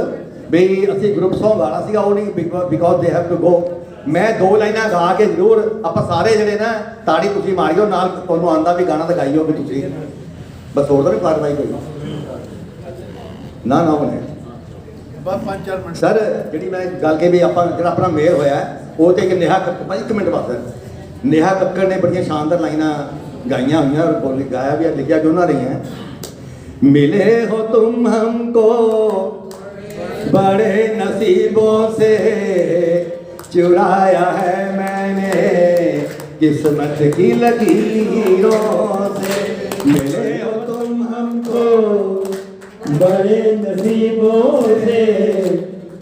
Speaker 1: बई असी ग्रुप सॉन्ग गाना सीगा, वो नहीं because they have to go. मैं 2 लाइनां गा के जरूर आप सारे जड़े ना ताड़ी तुसी मारियो, नाल तुहानूं आंदा भी गाना तो गाइयो भी तुसी, बस होर नहीं कार्रवाई कोई ना बने।
Speaker 2: बस 5-4 मिनट
Speaker 1: सर जी मैं गल के भी जो अपना मेयर होया वो तो एक नेहा कक्कर, 1 मिनट बस, नेहा कक्कर ने बड़ियां शानदार लाइनां गाइया हुई और बोली गाया भी लिखा क्यों ना रही हैं। मिले हो तुम हमको बड़े नसीबों से, चुराया है मैंने किस्मत की लकीरों से। मिले हो तुम हमको बड़े नसीबों से,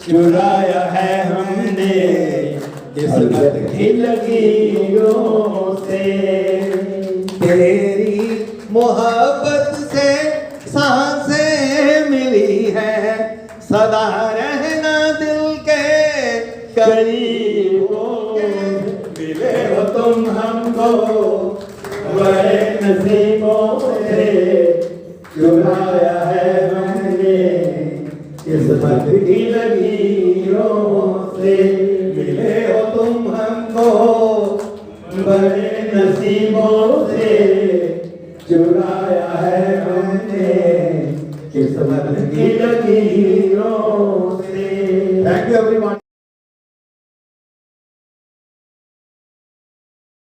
Speaker 1: चुराया है हमने किस्मत की लकीरों से। तेरी मोहब्बत से सांसें मिली है, सदा रहना दिल के करीब हो। मिले हो तुम हमको बड़े नसीबों से, चुराया है हमने किस्मत की लकीरों से। मिले हो तुम हमको बड़े नसीबों से, चुराया है हमने किस्मत की लकीरों से। Thank you everyone.